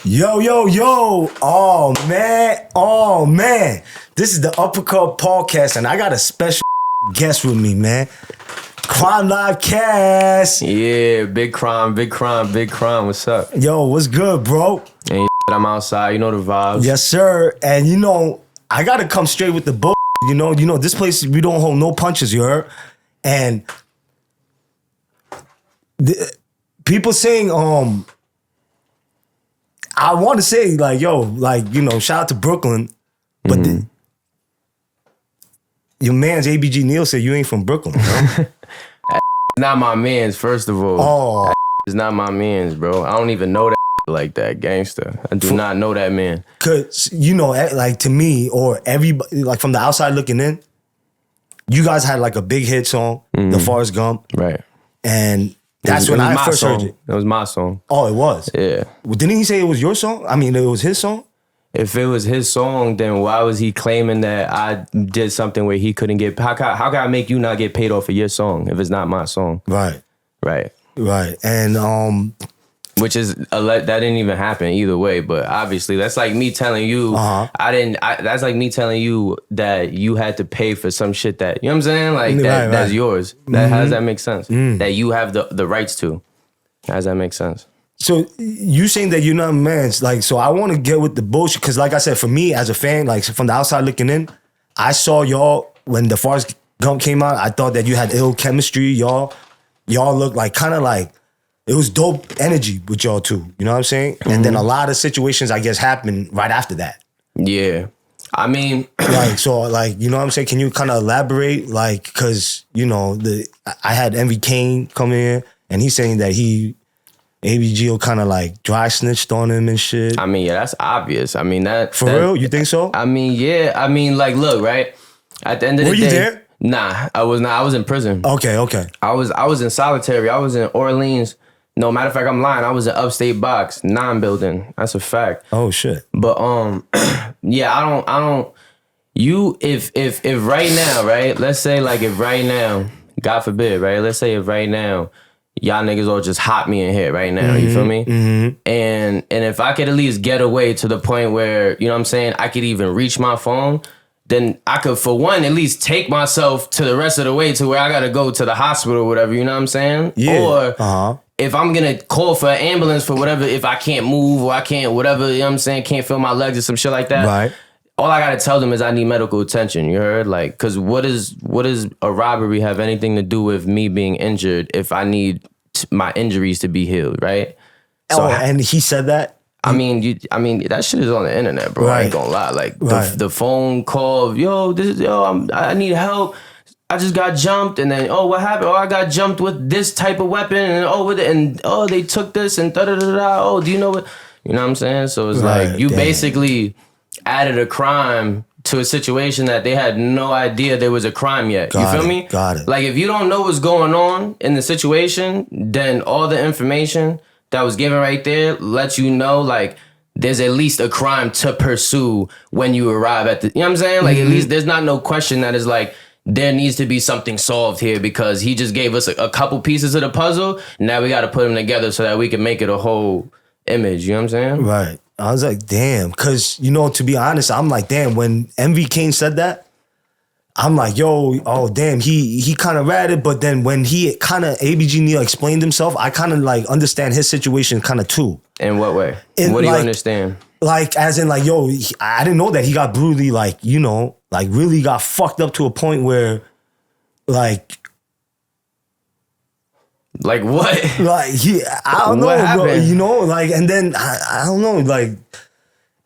Yo, yo, yo. Oh, man. This is the Uppercut Podcast, and I got a special guest with me, man. Krimelife Cast. Yeah, big crime. What's up? Yo, what's good, bro? Ain't I'm outside. You know the vibes. Yes, sir. And I got to come straight with the bull. You know, this place, we don't hold no punches, you heard? And people saying, I want to say, shout out to Brooklyn, but your man's ABG Neal said you ain't from Brooklyn, bro. Not my mans, first of all. Oh. It's not my mans, bro. I don't even know that like that, gangster. I do not know that man. Cause, to me, or everybody, like from the outside looking in, you guys had like a big hit song, the 4’S Gump. Right. And that's when I first heard it. It was my song. Oh, it was? Yeah. Well, didn't he say it was your song? I mean, it was his song? If it was his song, then why was he claiming that I did something where he couldn't get... How can I make you not get paid off of your song if it's not my song? Right. And... Which is... that didn't even happen either way, but obviously that's like me telling you... that's like me telling you that you had to pay for some shit that... You know what I'm saying? Like, that's yours. How does that make sense? That you have the rights to. How does that make sense? So you saying that you're not a man, so I want to get with the bullshit, because like I said, for me as a fan, like from the outside looking in, I saw y'all when the 4’S Gump came out. I thought that you had ill chemistry. Y'all looked like kind of like it was dope energy with y'all too. You know what I'm saying? And then a lot of situations I guess happened right after that. Yeah, I mean, you know what I'm saying? Can you kind of elaborate, because I had MV Kane come in and he's saying that ABG will kind of like dry snitched on him and shit. I mean, yeah, that's obvious. I mean, For real? You think so? I mean, yeah. I mean, look, right? At the end of the day... Were you there? Nah, I was not. I was in prison. Okay. I was in solitary. I was in Orleans. No, matter of fact, I'm lying. I was in upstate box, 9 building. That's a fact. Oh, shit. But, yeah, I don't... If right now, right? Let's say, if right now, God forbid, right? Let's say if right now... Y'all niggas all just hot me in here right now, you feel me? And if I could at least get away to the point where, you know what I'm saying, I could even reach my phone, then I could, for one, at least take myself to the rest of the way to where I gotta go to the hospital or whatever, you know what I'm saying? Yeah. Or if I'm gonna call for an ambulance for whatever, if I can't move or I can't, whatever, you know what I'm saying, can't feel my legs or some shit like that. Right. All I gotta tell them is I need medical attention, you heard? Cause what does a robbery have anything to do with me being injured if I need my injuries to be healed, right? So, and he said that? I mean, that shit is on the internet, bro. Right. I ain't gonna lie. The phone call, I need help. I just got jumped, and then what happened? I got jumped with this type of weapon, and they took this and da da da da. Oh, do you know what? You know what I'm saying? So it's like you basically added a crime to a situation that they had no idea there was a crime yet. You feel me? Got it. Like, if you don't know what's going on in the situation, then all the information that was given right there lets you know, there's at least a crime to pursue when you arrive at the... You know what I'm saying? At least there's not no question that is there needs to be something solved here because he just gave us a couple pieces of the puzzle. Now we got to put them together so that we can make it a whole image. You know what I'm saying? Right. I was like, damn, because, to be honest, I'm like, damn, when MV Kane said that, I'm like, damn, he kind of ratted, but then when he kind of, ABG Neal explained himself, I kind of understand his situation kind of too. In what way? What do you understand? As in I didn't know that he got brutally, really got fucked up to a point where, Like what? I don't know, happened? Bro, and then I don't know,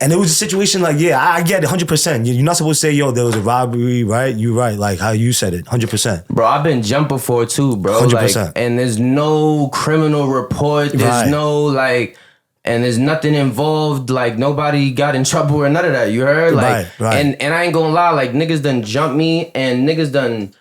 and it was a situation I get it 100%. You're not supposed to say, there was a robbery, right? You're right, how you said it, 100%. Bro, I've been jumped before too, bro. 100%. And there's no criminal report. There's no and there's nothing involved. Nobody got in trouble or none of that. You heard? Right. And I ain't gonna lie, niggas done jumped me and niggas done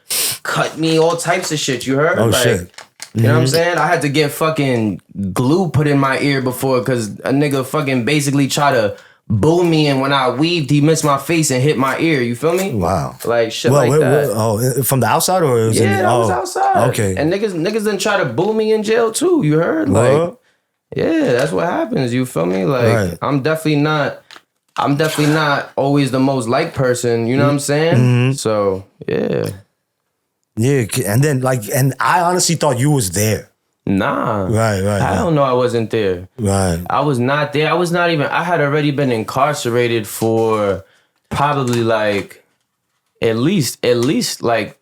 cut me, all types of shit. You heard? Oh shit. You know what I'm saying? I had to get fucking glue put in my ear before because a nigga fucking basically tried to boo me, and when I weaved, he missed my face and hit my ear. You feel me? Wow. Shit that. From the outside or it was I was outside. Okay. And niggas done try to boo me in jail too. You heard? Yeah, that's what happens. You feel me? Like Right. I'm definitely not always the most liked person. You know what I'm saying? Mm-hmm. So yeah. Yeah, and then and I honestly thought you was there. Nah. Right. I don't know. I wasn't there. Right. I was not there. I was not even. I had already been incarcerated for probably like at least like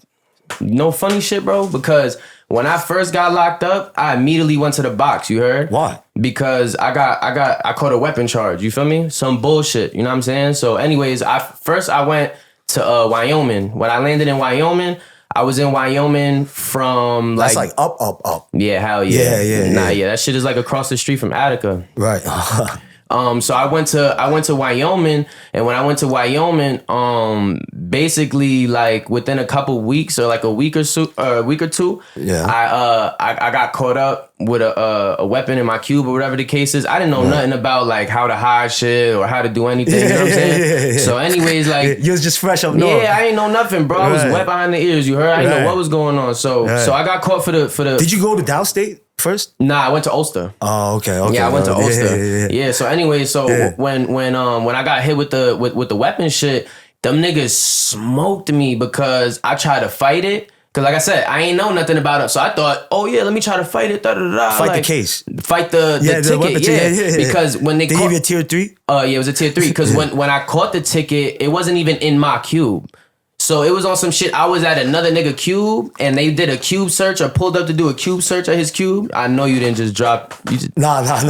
no funny shit, bro. Because when I first got locked up, I immediately went to the box. You heard? Why? Because I caught a weapon charge. You feel me? Some bullshit. You know what I'm saying? So, anyways, I went to Wyoming. When I landed in Wyoming, I was in Wyoming from That's like up. yeah, hell yeah. Yeah. That shit is like across the street from Attica. Right. So I went to Wyoming, and when I went to Wyoming, basically like within a couple weeks or like a week or two, yeah. I got caught up with a weapon in my cube or whatever the case is. I didn't know nothing about like how to hide shit or how to do anything. You know what I'm saying? So anyways, like you was just fresh up north. Yeah, I ain't know nothing, bro. I was wet behind the ears. You heard? I didn't know what was going on. So I got caught for the. Did you go to downstate first? Nah, I went to Ulster. Oh, okay. Yeah, I went to Ulster. Yeah. So anyway, when I got hit with the weapon shit, them niggas smoked me because I tried to fight it. Cause like I said, I ain't know nothing about it. So I thought, oh yeah, let me try to fight it. Fight the case. Fight the ticket. Yeah. Because when they give you a tier 3? Yeah, it was a tier 3. Cause when I caught the ticket, it wasn't even in my cube. So it was on some shit. I was at another nigga cube and they did a cube search or pulled up to do a cube search at his cube. I know you didn't just drop. You just, Nah. I thought you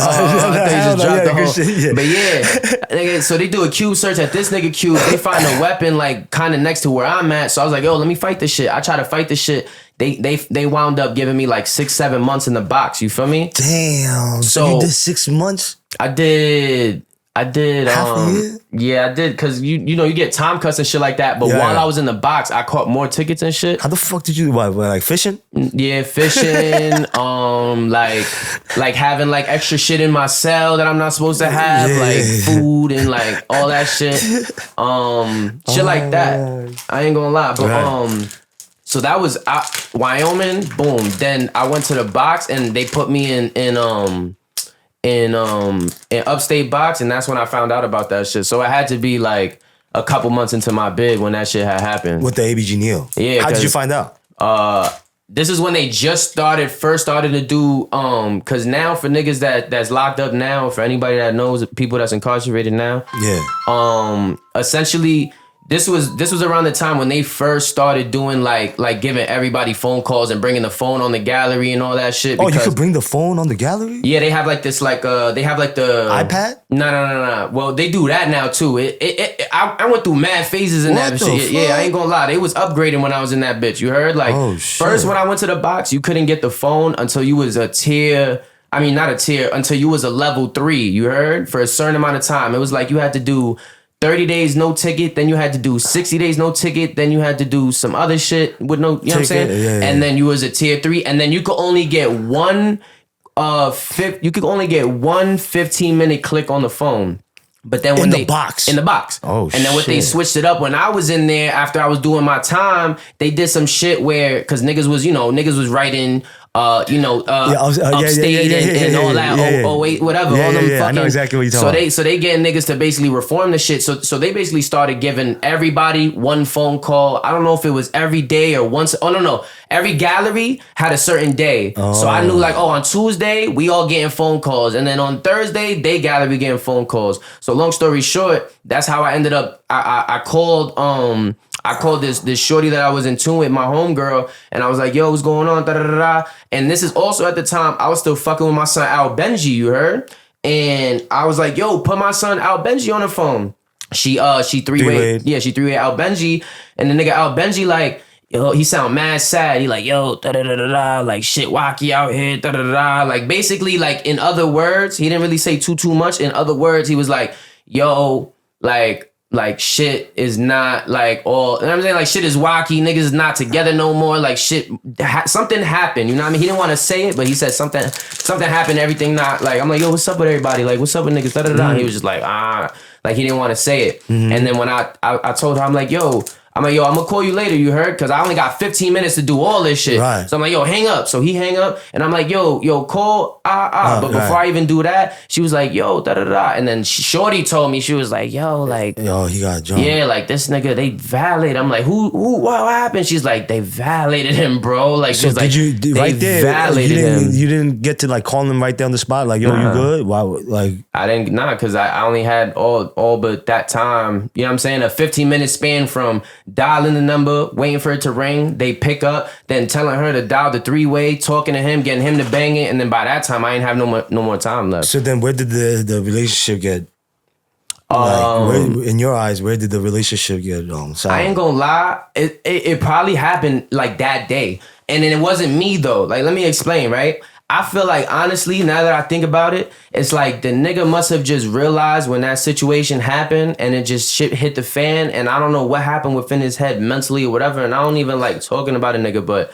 just dropped the whole. Shit, But yeah, so they do a cube search at this nigga cube. They find a weapon like kind of next to where I'm at. So I was like, yo, let me fight this shit. I try to fight this shit. They wound up giving me like 6-7 months in the box. You feel me? Damn. So you did 6 months? I did. Half a year? Yeah, I did, because you know you get time cuts and shit like that. But while I was in the box, I caught more tickets and shit. How the fuck did you like fishing? Yeah, fishing. like having like extra shit in my cell that I'm not supposed to have, like food and like all that shit. Shit like that. I ain't gonna lie, but so that was Wyoming. Boom. Then I went to the box and they put me in upstate box, and that's when I found out about that shit. So it had to be like a couple months into my bid when that shit had happened. With the ABG Neal. Yeah. How did you find out? This is when they first started to do cause now for niggas that's locked up now, for anybody that knows people that's incarcerated now. Yeah. Essentially this was around the time when they first started doing like giving everybody phone calls and bringing the phone on the gallery and all that shit. Oh, you could bring the phone on the gallery? Yeah, they have like this they have like the iPad? No. Well, they do that now too. I went through mad phases in that shit. Yeah, I ain't gonna lie. They was upgrading when I was in that bitch. You heard? Like first when I went to the box, you couldn't get the phone until you was not a tier, until you was a level 3. You heard? For a certain amount of time. It was like you had to do 30 days no ticket, then you had to do 60 days no ticket, then you had to do some other shit with no, you know what I'm saying? Yeah. And then you was a tier 3, and then you could only get one 15-minute click on the phone. But then when in the box. Oh, and then what they switched it up when I was in there after I was doing my time, they did some shit where, cause niggas was writing upstate and all that, 08, whatever, all them fucking. I know exactly what you're talking about. So they getting niggas to basically reform the shit. So they basically started giving everybody one phone call. I don't know if it was every day or once. Oh no. Every gallery had a certain day. So I knew like, on Tuesday, we all getting phone calls. And then on Thursday, they gallery getting phone calls. So long story short, that's how I ended up. I called this shorty that I was in tune with, my homegirl, and I was like, yo, what's going on? And this is also at the time I was still fucking with my son Al Benji, you heard? And I was like, yo, put my son Al Benji on the phone. She three-way Al Benji, and the nigga Al Benji like, yo, he sound mad sad. He like, yo, like shit wacky out here, like basically like in other words, he didn't really say too much. In other words, he was like, yo, like shit is not like all, you know what I'm saying? Like shit is wacky, niggas is not together no more. Like shit, something happened, you know what I mean? He didn't want to say it, but he said something happened, everything not like, I'm like, yo, what's up with everybody? Like, what's up with niggas? And he was just like, like he didn't want to say it. And then when I told her, I'm like, yo, I'm like, yo, I'm gonna call you later, you heard? Cause I only got 15 minutes to do all this shit. Right. So I'm like, yo, hang up. So he hang up and I'm like, yo, call, But before I even do that, she was like, yo, da-da-da. And then Shorty told me, she was like, yo, he got jumped. Yeah, like this nigga, they violated. I'm like, who, what happened? She's like, they violated him, bro. Like, so did you right there? Violated him. You didn't get to like call him right there on the spot. Like, yo, you good? Why? Like, I didn't, because I only had all but that time. You know what I'm saying? A 15-minute span from dialing the number, waiting for it to ring, they pick up, then telling her to dial the 3-way, talking to him, getting him to bang it, and then by that time I ain't have no more time left. So then, where did the relationship get? In your eyes, where did the relationship get? I ain't gonna lie, it probably happened like that day, and then it wasn't me though. Like, let me explain, right? I feel like, honestly, now that I think about it, it's like the nigga must have just realized when that situation happened and it just shit hit the fan, and I don't know what happened within his head mentally or whatever, and I don't even like talking about a nigga, but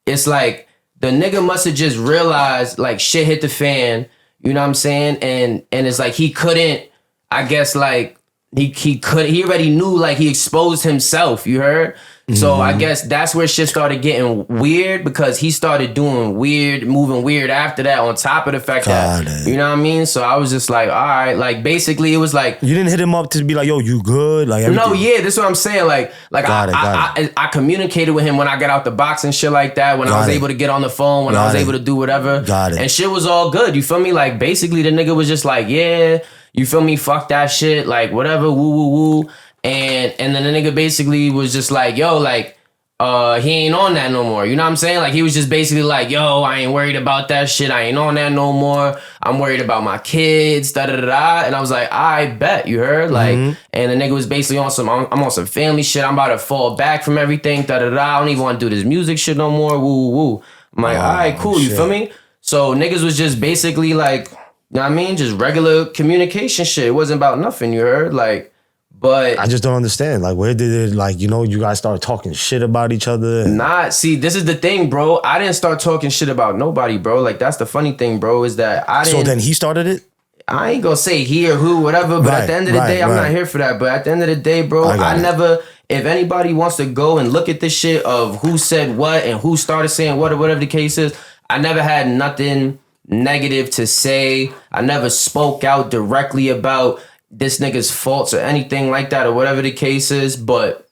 it's like the nigga must have just realized like shit hit the fan, you know what I'm saying? And it's like he couldn't, I guess, like he already knew, like he exposed himself, you heard? So I guess that's where shit started getting weird, because he started doing weird, moving weird after that, on top of the fact that, you know what I mean? So I was just like, all right, like basically it was like, you didn't hit him up to be like, yo, you good? Like, everything. No, yeah, that's what I'm saying. Like I communicated with him when I got out the box and shit like that, when I was able to get on the phone, when I was able to do whatever. And shit was all good. You feel me? Like basically the nigga was just like, yeah, you feel me? Fuck that shit. Like whatever, woo. And then the nigga basically was just like, yo, like, he ain't on that no more. You know what I'm saying? Like, he was just basically like, yo, I ain't worried about that shit. I ain't on that no more. I'm worried about my kids, da-da-da-da. And I was like, I bet, you heard? Like, and the nigga was basically on some, I'm on some family shit. I'm about to fall back from everything, da-da-da. I don't even want to do this music shit no more, woo. I'm like, all right, cool, you feel me? So niggas was just basically like, you know what I mean? Just regular communication shit. It wasn't about nothing, you heard? Like, but I just don't understand. Like, where did it, like, you know, you guys start talking shit about each other? See, this is the thing, bro. I didn't start talking shit about nobody, bro. Like, that's the funny thing, bro, is that I didn't. So then he started it? I ain't gonna say he or who, whatever, but at the end of the day, I'm not here for that. But at the end of the day, bro, I never, if anybody wants to go and look at this shit of who said what and who started saying what or whatever the case is, I never had nothing negative to say. I never spoke out directly about this nigga's faults or anything like that or whatever the case is, but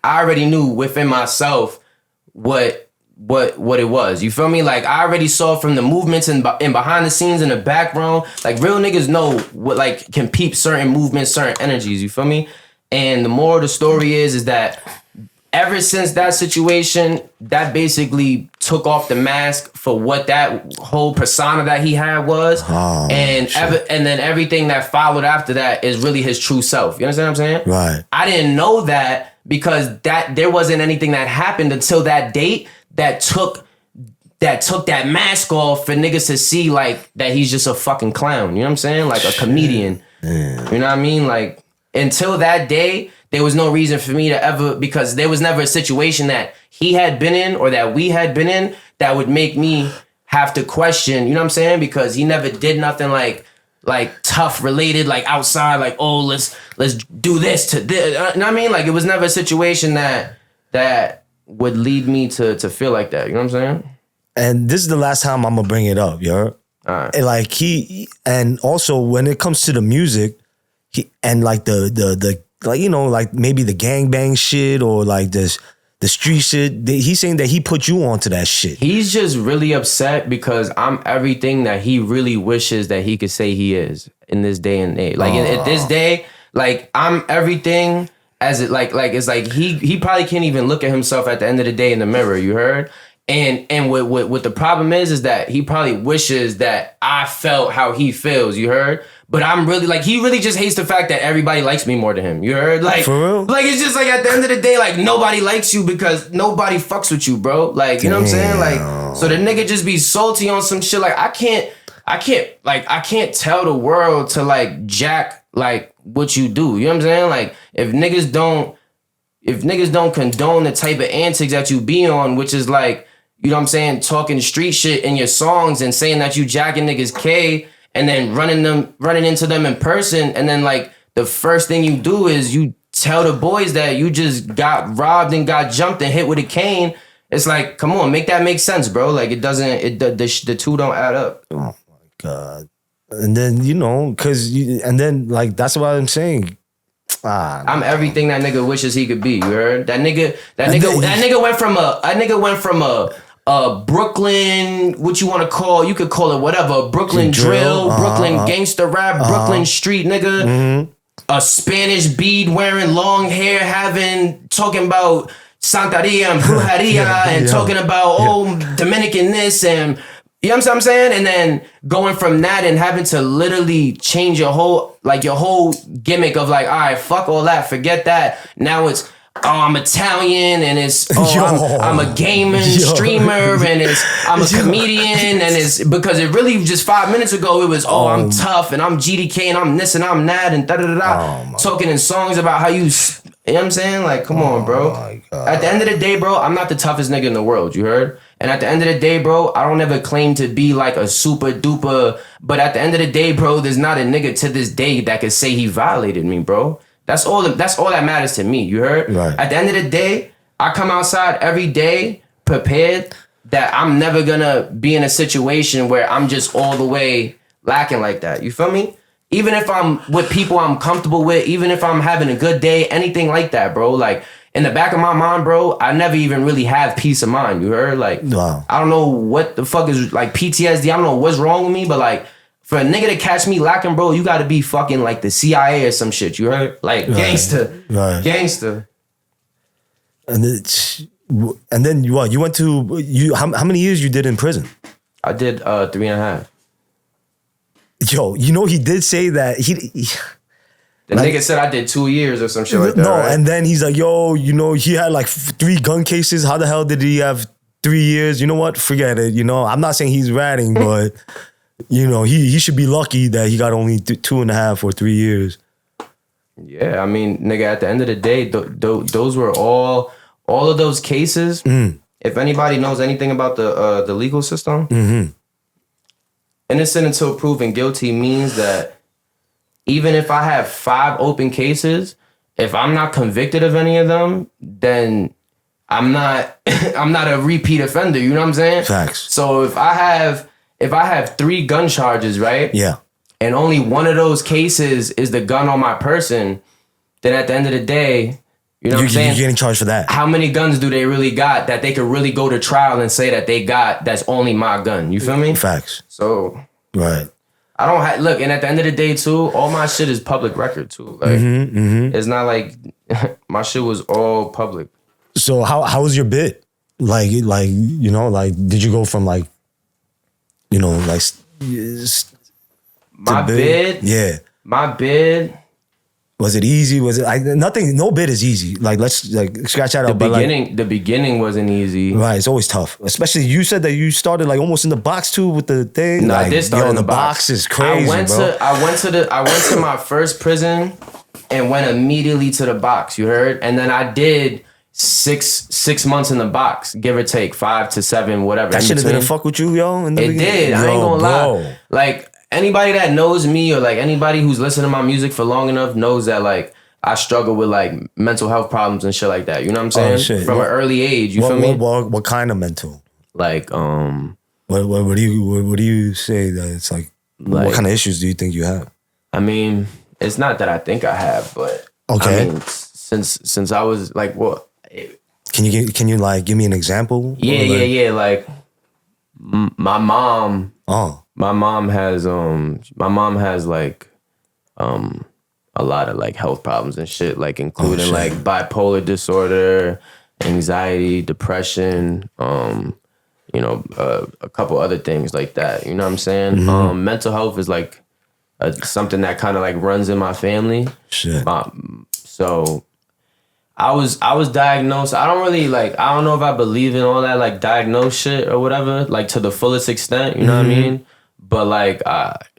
I already knew within myself what it was. You feel me? Like, I already saw from the movements and behind the scenes in the background, like real niggas know what, like, can peep certain movements, certain energies, you feel me? And the moral of the story is that ever since that situation, that basically took off the mask for what that whole persona that he had was. And then everything that followed after that is really his true self. You understand what I'm saying? Right. I didn't know that because there wasn't anything that happened until that date that took that mask off for niggas to see, like, that he's just a fucking clown. You know what I'm saying? Like a comedian. You know what I mean? Like, until that day, there was no reason for me to ever, because there was never a situation that he had been in or that we had been in that would make me have to question, you know what I'm saying? Because he never did nothing like tough related, like outside, like, oh, let's do this to this. You know what I mean? Like, it was never a situation that would lead me to feel like that. You know what I'm saying? And this is the last time I'm gonna bring it up, yo. Right. And like and also when it comes to the music, and like the like, you know, like maybe the gangbang shit or like the street shit, he's saying that he put you onto that shit. He's just really upset because I'm everything that he really wishes that he could say he is in this day and age. Like at this day, like I'm everything as it like it's like he probably can't even look at himself at the end of the day in the mirror. You heard? And what the problem is that he probably wishes that I felt how he feels. You heard? But I'm really, like, he really just hates the fact that everybody likes me more than him. You heard? Like, for real? Like, it's just like at the end of the day, like, nobody likes you because nobody fucks with you, bro. Like, you know what I'm saying? Like, so the nigga just be salty on some shit. Like, I can't tell the world to, like, jack, like, what you do. You know what I'm saying? Like, if niggas don't condone the type of antics that you be on, which is like, you know what I'm saying, talking street shit in your songs and saying that you jacking niggas K, and then running into them in person, and then like the first thing you do is you tell the boys that you just got robbed and got jumped and hit with a cane, it's like, come on, make that make sense, bro. Like, it doesn't, the two don't add up. Oh my God. And then, you know, and then, like, that's what I'm saying. I'm everything that nigga wishes he could be. You heard? That nigga went from a Brooklyn, what you want to call, you could call it whatever, Brooklyn drill, Brooklyn gangster rap, Brooklyn street nigga, a Spanish bead wearing long hair, talking about Santeria and Brujeria and talking about, Dominican this and, you know what I'm saying? And then going from that and having to literally change your whole gimmick of like, all right, fuck all that, forget that. Now it's, I'm Italian and it's, I'm a gaming streamer and I'm a comedian and it's because it really just 5 minutes ago it was, I'm tough and I'm GDK and I'm this and I'm that and da-da-da-da. Talking in songs about how you know what I'm saying? Like, come on, bro. At the end of the day, bro, I'm not the toughest nigga in the world, you heard? And at the end of the day, bro, I don't ever claim to be like a super duper, but at the end of the day, bro, there's not a nigga to this day that could say he violated me, bro. That's all that matters to me, you heard? Right. At the end of the day, I come outside every day prepared that I'm never gonna be in a situation where I'm just all the way lacking like that. You feel me? Even if I'm with people I'm comfortable with, even if I'm having a good day, anything like that, bro. Like, in the back of my mind, bro, I never even really have peace of mind. You heard? Like, I don't know what the fuck is, like, PTSD. I don't know what's wrong with me, but, like, for a nigga to catch me lacking, bro, you gotta be fucking, like, the CIA or some shit. You heard? Like, gangster. Right. Gangster. And then what? You went to, how many years you did in prison? I did 3.5. Yo, you know, he did say that The nigga said I did 2 years or some shit like that. No, right? and then he's like, yo, you know, he had like 3 gun cases. How the hell did he have 3 years? You know what? Forget it. You know, I'm not saying he's ratting, but, you know, he should be lucky that he got only 2.5 or 3 years. Yeah, I mean, nigga, at the end of the day, those were all of those cases. If anybody knows anything about the legal system, innocent until proven guilty means that even if I have 5 open cases, if I'm not convicted of any of them, then I'm not a repeat offender. You know what I'm saying? Facts. So if I have 3 gun charges, right? Yeah. And only one of those cases is the gun on my person, then at the end of the day, you know what I'm saying? You're getting charged for that. How many guns do they really got that they could really go to trial and say that they got that's only my gun? You feel me? Facts. So right. I don't look, and at the end of the day too, all my shit is public record too. Like it's not like my shit was all public. So how was your bid? Like you know, like did you go from like, you know, like my bid? Yeah. My bid. Was it easy? Was it like nothing? No bid is easy. Like let's like scratch that out. The beginning wasn't easy. Right, it's always tough. Especially you said that you started like almost in the box too with the thing. No, like, I did start in the box. Is crazy, I went to my first prison and went immediately to the box. You heard? And then I did six months in the box, give or take 5 to 7, whatever. That shit didn't fuck with you, yo. It did. I ain't gonna lie. Like. Anybody that knows me or like anybody who's listened to my music for long enough knows that like I struggle with like mental health problems and shit like that. You know what I'm saying? From an early age. You feel me? What kind of mental? Like What do you say that it's like what kind of issues do you think you have? I mean, it's not that I think I have, but okay. I mean, since I was like what? Can you like give me an example? Yeah. Like my mom. My mom has like a lot of like health problems and shit, like including like bipolar disorder, anxiety, depression, you know, a couple other things like that. You know what I'm saying? Mental health is like something that kind of like runs in my family. Shit. So I was diagnosed. I don't know if I believe in all that like diagnosed shit or whatever, like to the fullest extent. You know what I mean? But like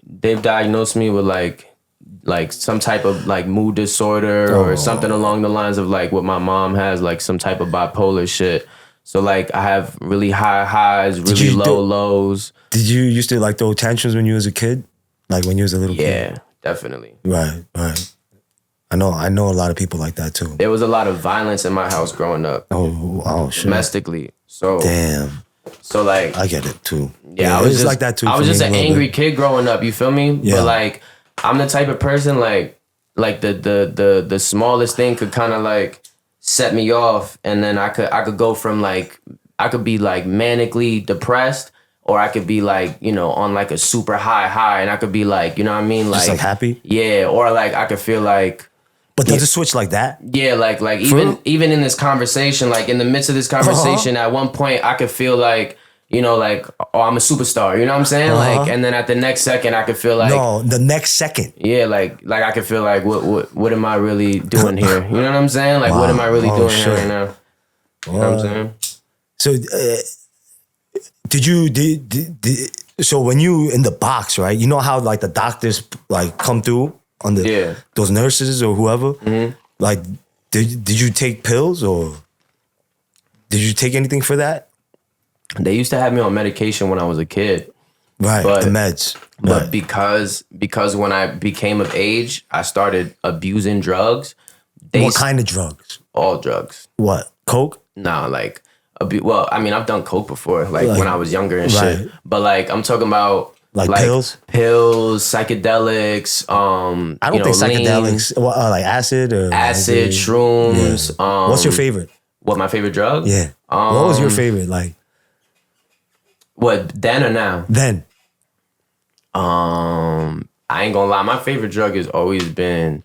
they've diagnosed me with like some type of like mood disorder or something along the lines of like what my mom has, like some type of bipolar shit. So like I have really high highs, really low lows. Did you used to like throw tantrums when you was a kid? Like when you was a little kid? Yeah, definitely. Right. I know a lot of people like that too. There was a lot of violence in my house growing up. Oh shit. Domestically. So damn. So like I get it too. Yeah, I was just like that too. I was just an angry kid growing up, you feel me? Yeah. But like I'm the type of person like the smallest thing could kind of like set me off, and then I could go from like I could be like manically depressed, or I could be like, you know, on like a super high, and I could be like, you know what I mean? Just like happy? Yeah, or like I could feel like. But does it switch like that? Yeah, like even in this conversation, like in the midst of this conversation, at one point I could feel like, you know, like, oh, I'm a superstar. You know what I'm saying? Like, and then at the next second I could feel like, no, the next second. yeah, like I could feel like what am I really doing here? You know what I'm saying? Like, what am I really doing here right now? You know what I'm saying? So so when you in the box, right? You know how like the doctors like come through on the those nurses or whoever? Mm-hmm. Like, did you take pills or did you take anything for that? They used to have me on medication when I was a kid. Right, the meds. But because when I became of age, I started abusing drugs. What kind of drugs? All drugs. What? Coke? Nah, like, well, I mean, I've done coke before, like when I was younger and shit. But like, I'm talking about like pills, psychedelics. I don't think psychedelics. Like acid or shrooms. Yeah. What's your favorite? What, my favorite drug? Yeah. What was your favorite? Like, what, then or now? Then. I ain't gonna lie. My favorite drug has always been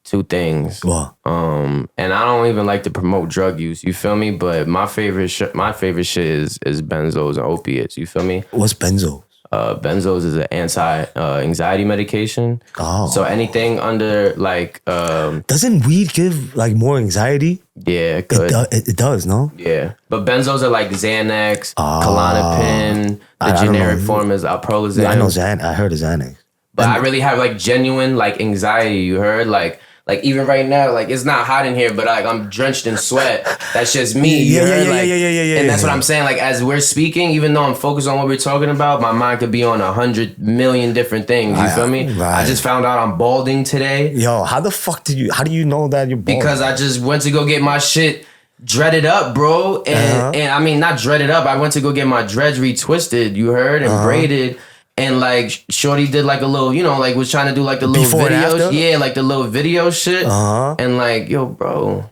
two things. What? And I don't even like to promote drug use. You feel me? But my favorite shit is benzos and opiates. You feel me? What's benzo? Benzos is an anti-anxiety medication. Oh. So anything under like... Doesn't weed give like more anxiety? Yeah, it could. It does, no? Yeah. But benzos are like Xanax, Klonopin. The generic form is alprolizine. Yeah, I know Xanax. I heard of Xanax. But I really have like genuine like anxiety, you heard? Like even right now, like it's not hot in here, but like I'm drenched in sweat. That's just me. You heard? Yeah. And that's what I'm saying. Like as we're speaking, even though I'm focused on what we're talking about, my mind could be on 100 million different things. You feel me? Right. I just found out I'm balding today. Yo, how do you know that you're balding? Because I just went to go get my shit dreaded up, bro. And I mean not dreaded up. I went to go get my dreads retwisted, you heard, and braided. And like shorty did like a little, you know, like was trying to do like the little before videos. Yeah, like the little video shit. And like, yo, bro,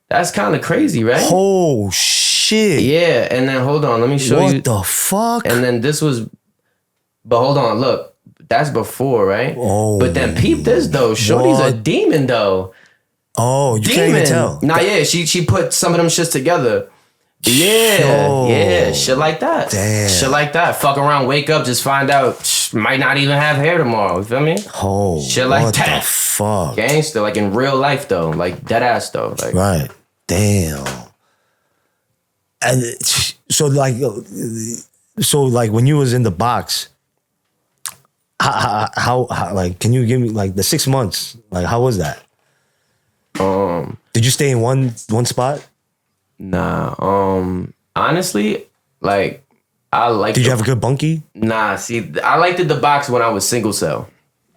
that's kind of crazy, right? Oh shit. Yeah, and then hold on, let me show you. What the fuck? And then this was, but hold on, look, that's before, right? Oh. But then peep this though, shorty's a demon though. Oh, you can't even tell. Nah, yeah, she put some of them shits together. Yeah, shit like that. Damn. Shit like that. Fuck around, wake up, just find out might not even have hair tomorrow. You feel me? Oh, shit like what that. The fuck? Gangster, like in real life though, like dead ass though. Like, right. Damn. And so like when you was in the box, how like can you give me like the 6 months? Like how was that? Did you stay in one spot? Nah, honestly, like, I like. Did you have a good bunkie? Nah, see, I liked the box when I was single cell.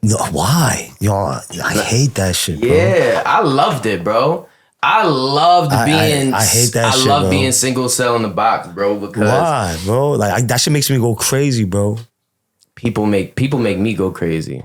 No, why? Yo, I hate that shit, bro. Yeah, I loved it, bro. I loved being. I hate that shit, I love bro. being single cell in the box, bro. Because why, bro? Like that shit makes me go crazy, bro. People make me go crazy.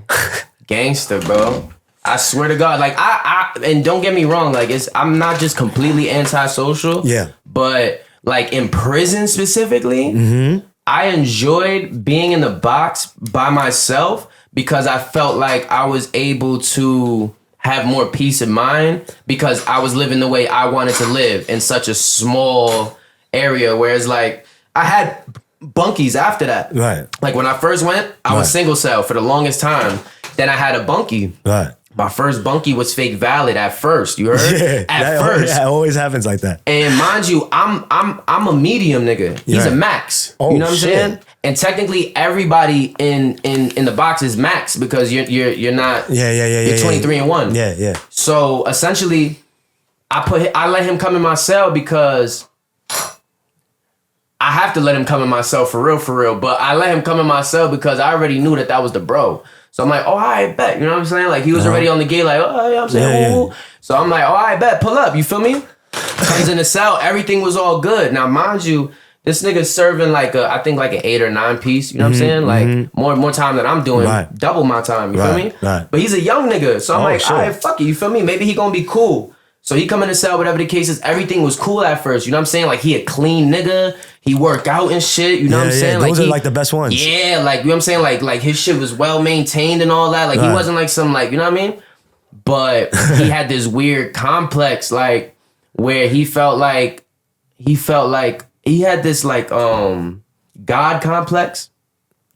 Gangster, bro. I swear to God, like I and don't get me wrong, like I'm not just completely antisocial. Yeah. But like in prison specifically, I enjoyed being in the box by myself because I felt like I was able to have more peace of mind because I was living the way I wanted to live in such a small area. Whereas like I had bunkies after that. Right. Like when I first went, I was single cell for the longest time. Then I had a bunkie. Right. My first bunkie was fake valid at first. You heard? Yeah, at first. Yeah, it always happens like that. And mind you, I'm a medium nigga. He's a max. Oh, you know what I'm shit. saying? And technically everybody in the box is max because you're not you're 23 and 1. Yeah. So essentially I let him come in my cell because I have to let him come in my cell for real, but I let him come in my cell because I already knew that was the bro. So I'm like, oh, I bet. You know what I'm saying? Like, he was already on the gate, like, oh, yeah, I'm saying, ooh. So I'm like, oh, I bet. Pull up. You feel me? Comes in the cell. Everything was all good. Now, mind you, this nigga's serving like I think like an 8 or 9 piece. You know what I'm saying? Like more time than I'm doing. Double my time. You feel me? Right. But he's a young nigga. So I'm like, all right, fuck it. You feel me? Maybe he gonna be cool. So he come in the cell, whatever the case is. Everything was cool at first. You know what I'm saying? Like, he a clean nigga. He work out and shit. You know what I'm saying? Those are like the best ones. Yeah, like, you know what I'm saying? Like his shit was well maintained and all that. Like, he wasn't like some, like, you know what I mean? But he had this weird complex, like, where he felt like he had this like God complex.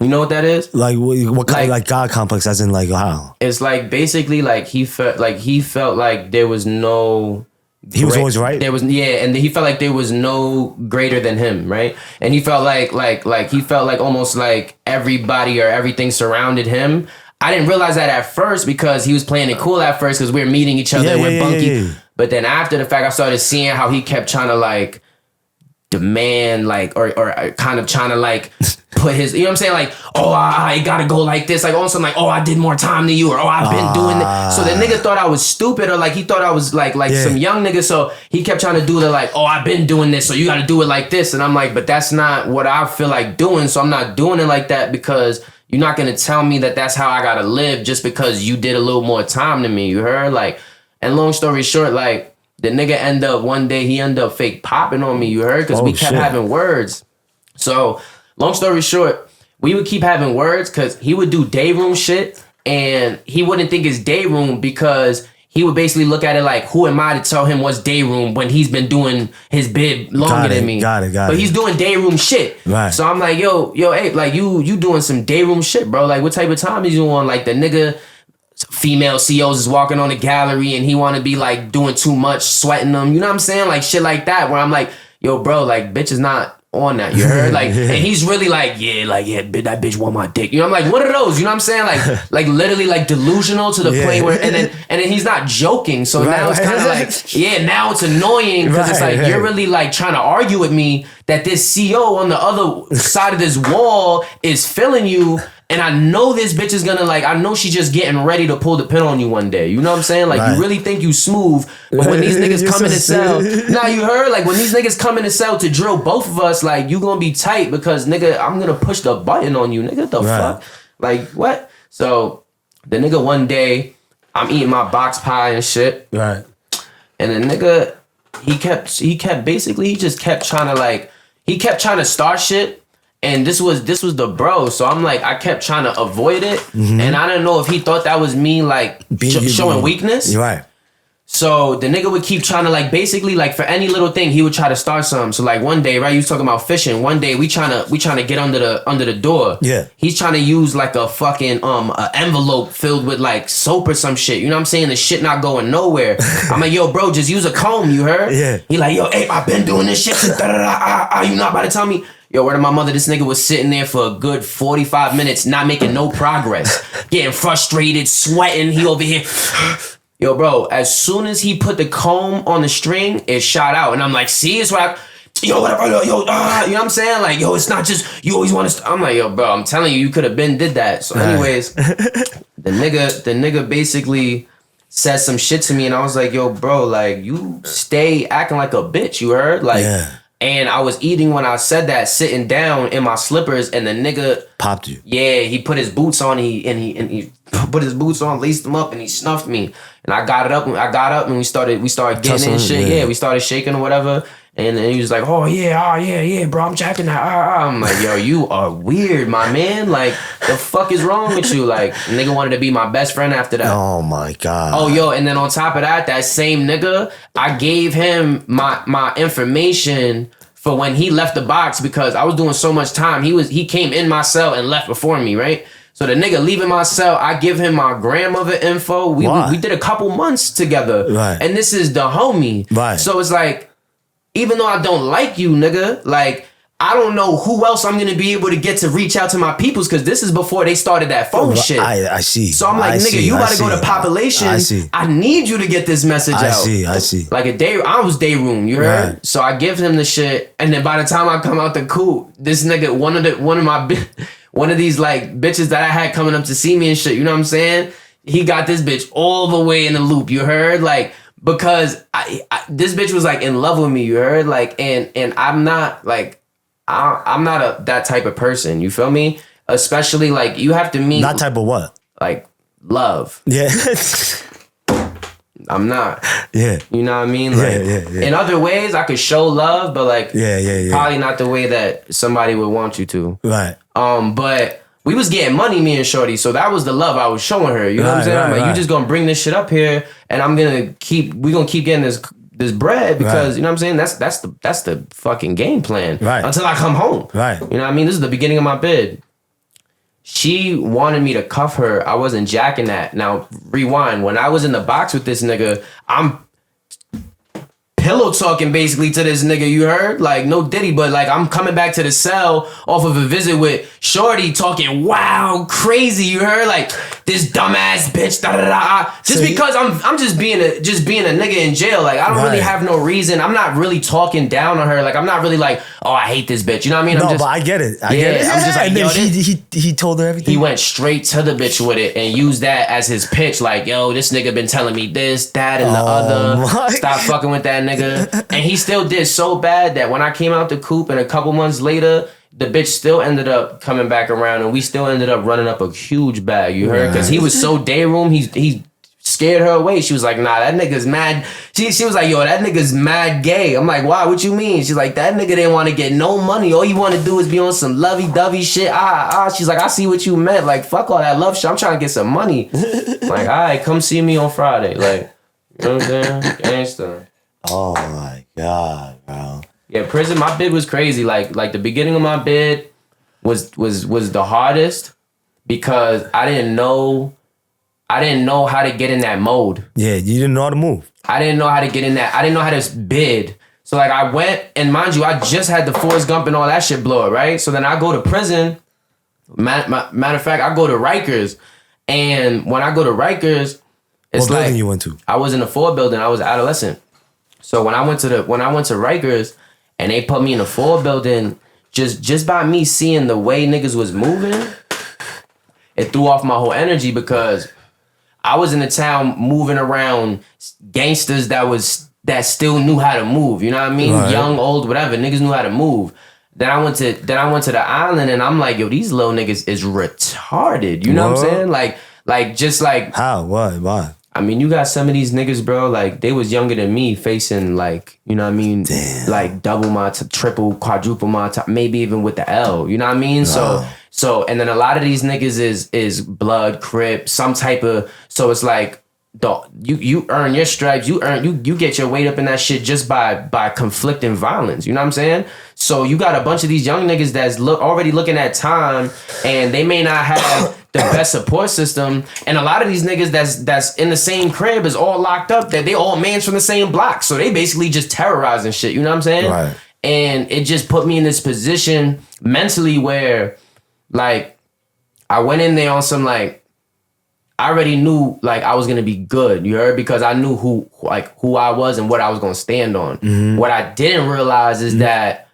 You know what that is? Like what kind of like God complex? As in like how? It's like basically like he felt like there was no. He was always right. There was and he felt like there was no greater than him, right? And he felt like he felt like almost like everybody or everything surrounded him. I didn't realize that at first because he was playing it cool at first because we were meeting each other, we're bunky. Yeah. But then after the fact, I started seeing how he kept trying to like demand like or kind of trying to like put his, you know what I'm saying, like, oh, I gotta go like this, like also like, oh, I did more time than you, or oh, I've been doing it. So the nigga thought I was stupid, or like he thought I was like some young nigga, so he kept trying to do the like, oh, I've been doing this, so you gotta do it like this. And I'm like, but that's not what I feel like doing, so I'm not doing it like that, because you're not gonna tell me that that's how I gotta live just because you did a little more time than me, you heard? Like, and long story short, like, the nigga one day he ended up fake popping on me, you heard? Because we kept having words. So, long story short, we would keep having words because he would do day room shit, and he wouldn't think it's day room because he would basically look at it like, who am I to tell him what's day room when he's been doing his bid longer than me? Got it. But he's doing day room shit. Right. So I'm like, yo, hey, like you doing some day room shit, bro. Like, what type of time is you on? Like, the nigga, female CEOs is walking on the gallery and he want to be like doing too much, sweating them. You know what I'm saying? Like shit like that, where I'm like, yo, bro, like, bitch is not on that, you heard? Like, and he's really like, that bitch want my dick. You know, I'm like, what are those? You know what I'm saying? Like literally like delusional to the point where, and then he's not joking. So now it's kind of like, now it's annoying because it's like, you're really like trying to argue with me that this CEO on the other side of this wall is feeling you. And I know this bitch is gonna like, I know she's just getting ready to pull the pin on you one day. You know what I'm saying? Like, you really think you smooth, but when these niggas come in the cell, you heard? Like, when these niggas come in the cell to drill both of us, like, you gonna be tight because, nigga, I'm gonna push the button on you. Nigga, what the fuck? Like, what? So, the nigga one day, I'm eating my box pie and shit. Right. And the nigga, he just kept trying to start shit. And this was the bro, so I'm like, I kept trying to avoid it, and I didn't know if he thought that was me like showing weakness. You're right. So the nigga would keep trying to like, basically like for any little thing he would try to start something. So like one day, right, you was talking about fishing. One day we trying to get under the door. Yeah. He's trying to use like a fucking a envelope filled with like soap or some shit. You know what I'm saying? The shit not going nowhere. I'm like, yo, bro, just use a comb. You heard? Yeah. He like, yo, hey, I've been doing this shit since you not about to tell me. Yo, word of my mother, this nigga was sitting there for a good 45 minutes, not making no progress. Getting frustrated, sweating, he over here. Yo, bro, as soon as he put the comb on the string, it shot out. And I'm like, see, it's what yo, whatever, yo, you know what I'm saying? Like, yo, it's not just, you always want to, I'm like, yo, bro, I'm telling you, you could have did that. So anyways, the nigga basically said some shit to me, and I was like, yo, bro, like, you stay acting like a bitch, you heard? Like, and I was eating when I said that, sitting down in my slippers, and the nigga popped you. Yeah, he put his boots on. He put his boots on, laced them up, and he snuffed me. And I got up, and we started getting in shit. Yeah, we started shaking or whatever. And then he was like, oh yeah, bro, I'm jacking that. I'm like, yo, you are weird, my man. Like, the fuck is wrong with you? Like, nigga wanted to be my best friend after that. Oh my God. Oh, yo, and then on top of that same nigga, I gave him my information for when he left the box because I was doing so much time. He came in my cell and left before me, right? So the nigga leaving my cell, I give him my grandmother info. We did a couple months together. Right. And this is the homie. Right. So it's like, even though I don't like you, nigga, like, I don't know who else I'm going to be able to get to reach out to my peoples because this is before they started that phone shit. I see. So I'm like, nigga, you got to go to population. I see. I need you to get this message out. I see. Like I was day room, you heard? Right. So I give him the shit, and then by the time I come out the coop, this nigga, one of one of these like bitches that I had coming up to see me and shit. You know what I'm saying? He got this bitch all the way in the loop. You heard? Like, because this bitch was like in love with me. You heard? Like, and I'm not like, I'm not that type of person. You feel me? Especially like you have to meet. Not type of what? Like love. Yeah. I'm not. Yeah. You know what I mean? Like, yeah. In other ways, I could show love, but like, yeah. probably not the way that somebody would want you to. Right. But we was getting money, me and Shorty, so that was the love I was showing her. You know what I'm saying? I'm like, you just gonna bring this shit up here, and we gonna keep getting this bread because you know what I'm saying? That's the fucking game plan. Right. Until I come home. Right. You know what I mean? This is the beginning of my bid. She wanted me to cuff her. I wasn't jacking that. Now, rewind. When I was in the box with this nigga, I'm pillow talking basically to this nigga, you heard? Like, no diddy, but like I'm coming back to the cell off of a visit with Shorty talking wild, crazy, you heard? Like, this dumbass bitch, da da da. Just because I'm just being a nigga in jail. Like, I don't really have no reason. I'm not really talking down on her. Like, I'm not really like, oh, I hate this bitch. You know what I mean? No, but I get it. I get it. I'm just like, and yo, then he told her everything. He went straight to the bitch with it and used that as his pitch. Like, yo, this nigga been telling me this, that, and the other. Stop fucking with that nigga. And he still did so bad that when I came out the coop and a couple months later, the bitch still ended up coming back around and we still ended up running up a huge bag. You heard? Because he was so day room, he scared her away. She was like, nah, that nigga's mad. She was like, yo, that nigga's mad gay. I'm like, why? What you mean? She's like, that nigga didn't want to get no money. All you want to do is be on some lovey-dovey shit. She's like, I see what you meant. Like, fuck all that love shit. I'm trying to get some money. I'm like, all right, come see me on Friday. Like, you know what I'm saying? Gangsta. Oh my God, bro. Yeah, prison, my bid was crazy. Like the beginning of my bid was the hardest because I didn't know how to get in that mode. Yeah, you didn't know how to move. I didn't know how to get in that. I didn't know how to bid. So like I went, and mind you, I just had the 4’S Gump and all that shit blow up, right? So then I go to prison. Matter of fact, I go to Rikers. And when I go to Rikers, it's what building you went to? I was in the 4 building. I was adolescent. So when I went to Rikers and they put me in the 4 building, just by me seeing the way niggas was moving, it threw off my whole energy because I was in the town moving around gangsters that still knew how to move. You know what I mean? Right. Young, old, whatever. Niggas knew how to move. Then I went to the island and I'm like, yo, these little niggas is retarded. You know what I'm saying? Like just like how? What? Why? I mean, you got some of these niggas, bro, like, they was younger than me facing, like, you know what I mean? Damn. Like, double my, triple, quadruple my, maybe even with the L, you know what I mean? Wow. So, and then a lot of these niggas is blood, crip, some type of, so it's like, you earn your stripes, you get your weight up in that shit just by conflicting violence, you know what I'm saying? So you got a bunch of these young niggas that's already looking at time, and they may not have the best support system, and a lot of these niggas that's in the same crib is all locked up, that they all mans from the same block, so they basically just terrorizing shit, you know what I'm saying? Right. And it just put me in this position mentally where, like, I went in there on some, like, I already knew, like, I was gonna be good, you heard? Because I knew who I was and what I was gonna stand on. Mm-hmm. What I didn't realize is that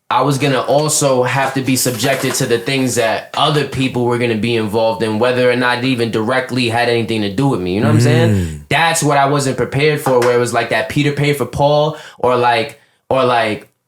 I was gonna also have to be subjected to the things that other people were gonna be involved in, whether or not it even directly had anything to do with me. You know what I'm saying? That's what I wasn't prepared for, where it was like that Peter paid for Paul, or like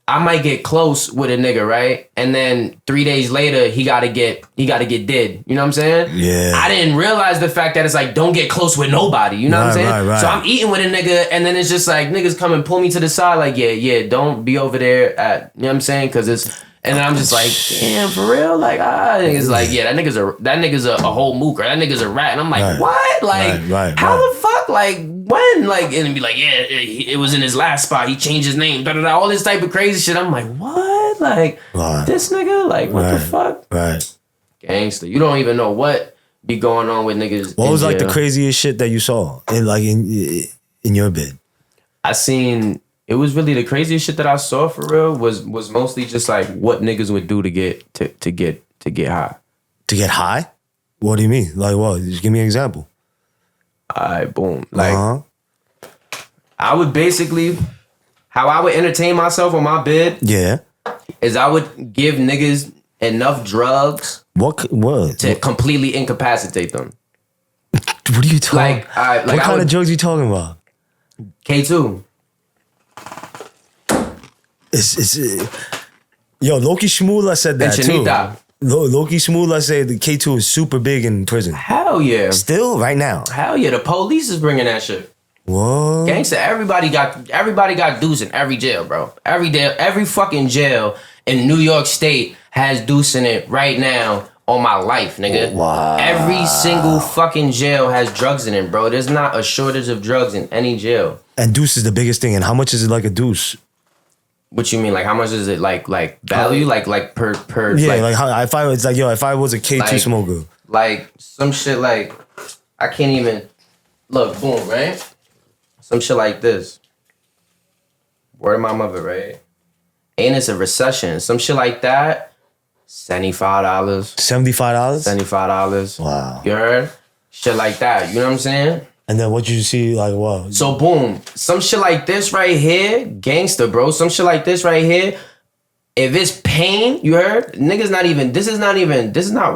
I might get close with a nigga, right? And then 3 days later, he gotta get did. You know what I'm saying? Yeah. I didn't realize the fact that it's like, don't get close with nobody. You know what I'm saying? Right. So I'm eating with a nigga, and then it's just like, niggas come and pull me to the side, like, yeah, don't be over there at, you know what I'm saying? Cause it's, and then I'm just like, damn, for real? Like, niggas like, yeah, that nigga's a whole mook, or that nigga's a rat. And I'm like, what? Like, how the fuck? Like, when? Like, and it'd be like, yeah, it was in his last spot. He changed his name, all this type of crazy shit. I'm like, what? Like, this nigga? Like, what the fuck? Right. Gangster. You don't even know what be going on with niggas. What was like the craziest shit that you saw in your bid? I seen, it was really the craziest shit that I saw for real was mostly just like what niggas would do to get high. To get high? What do you mean? Like what? Just give me an example. Alright, boom. Like I would basically, how I would entertain myself on my bid, is I would give niggas enough drugs What? to completely incapacitate them. What are you talking? What kind of drugs are you talking about? K2. Yo, Loki Shmula said that too. Chinita. Loki Shmula said the K2 is super big in prison. Hell yeah. Still, right now. Hell yeah. The police is bringing that shit. What? Gangsta, everybody got deuce in every jail, bro. Every fucking jail in New York State has deuce in it right now on my life, nigga. Wow. Every single fucking jail has drugs in it, bro. There's not a shortage of drugs in any jail. And deuce is the biggest thing. And how much is it like a deuce? What you mean? Like how much is it like value? Like per Yeah, like how, if I was like, yo, if I was a K2 smoker. Like some shit like I can't even look, boom, right? Some shit like this. Word of my mother, right? Ain't it's a recession. Some shit like that. $75. $75? $75. Wow. You heard? Shit like that. You know what I'm saying? And then what you see, like, what? So boom. Some shit like this right here, gangster, bro. Some shit like this right here. If it's pain, you heard? Niggas not even, this is not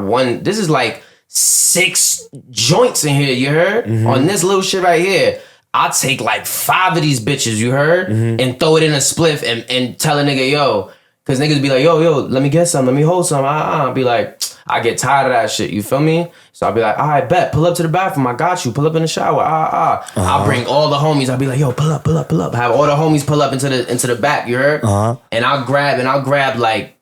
one, this is like 6 joints in here, you heard? Mm-hmm. On this little shit right here. I'll take like 5 of these bitches, you heard? Mm-hmm. And throw it in a spliff and tell a nigga, yo, cause niggas be like, yo, let me get some, let me hold some. I'll be like, I get tired of that shit, you feel me? So I'll be like, all right, bet, pull up to the bathroom, I got you, pull up in the shower, Uh-huh. I'll bring all the homies, I'll be like, yo, pull up. Have all the homies pull up into the back, you heard? Uh-huh. And I'll grab like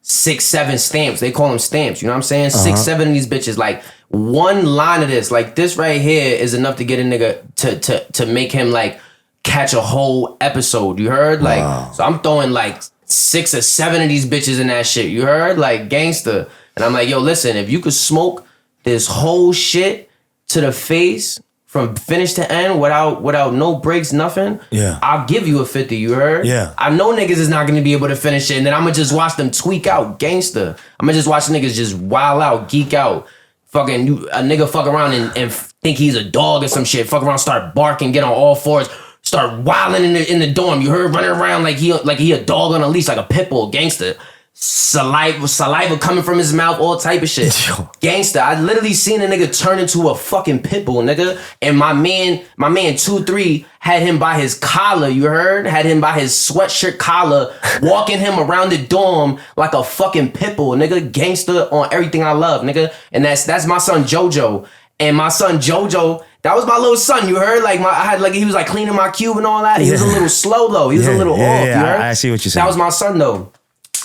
6, 7 stamps. They call them stamps, you know what I'm saying? 6, 7 of these bitches, like one line of this, like this right here is enough to get a nigga to make him like catch a whole episode, you heard? Like, wow. So I'm throwing like 6 or 7 of these bitches in that shit, you heard? Like gangster. And I'm like, yo, listen, if you could smoke this whole shit to the face from finish to end without no breaks, nothing, yeah, I'll give you a 50, you heard? Yeah. I know niggas is not gonna be able to finish it, and then I'm gonna just watch them tweak out, gangster. I'm gonna just watch niggas just wild out, geek out, fucking a nigga fuck around and think he's a dog or some shit, fuck around, start barking, get on all fours, start wilding in the dorm, you heard? Running around like he a dog on a leash, like a pit bull, gangster. Saliva coming from his mouth, all type of shit. Gangster, I literally seen a nigga turn into a fucking pit bull, nigga. And my man 2-3 had him by his collar, you heard? Had him by his sweatshirt collar, walking him around the dorm like a fucking pit bull, nigga. Gangster on everything I love, nigga. And that's my son Jojo. And my son Jojo, that was my little son, you heard? Like he was like cleaning my cube and all that. He was a little slow though. He was a little off, you heard? I see what you're saying. That was my son though.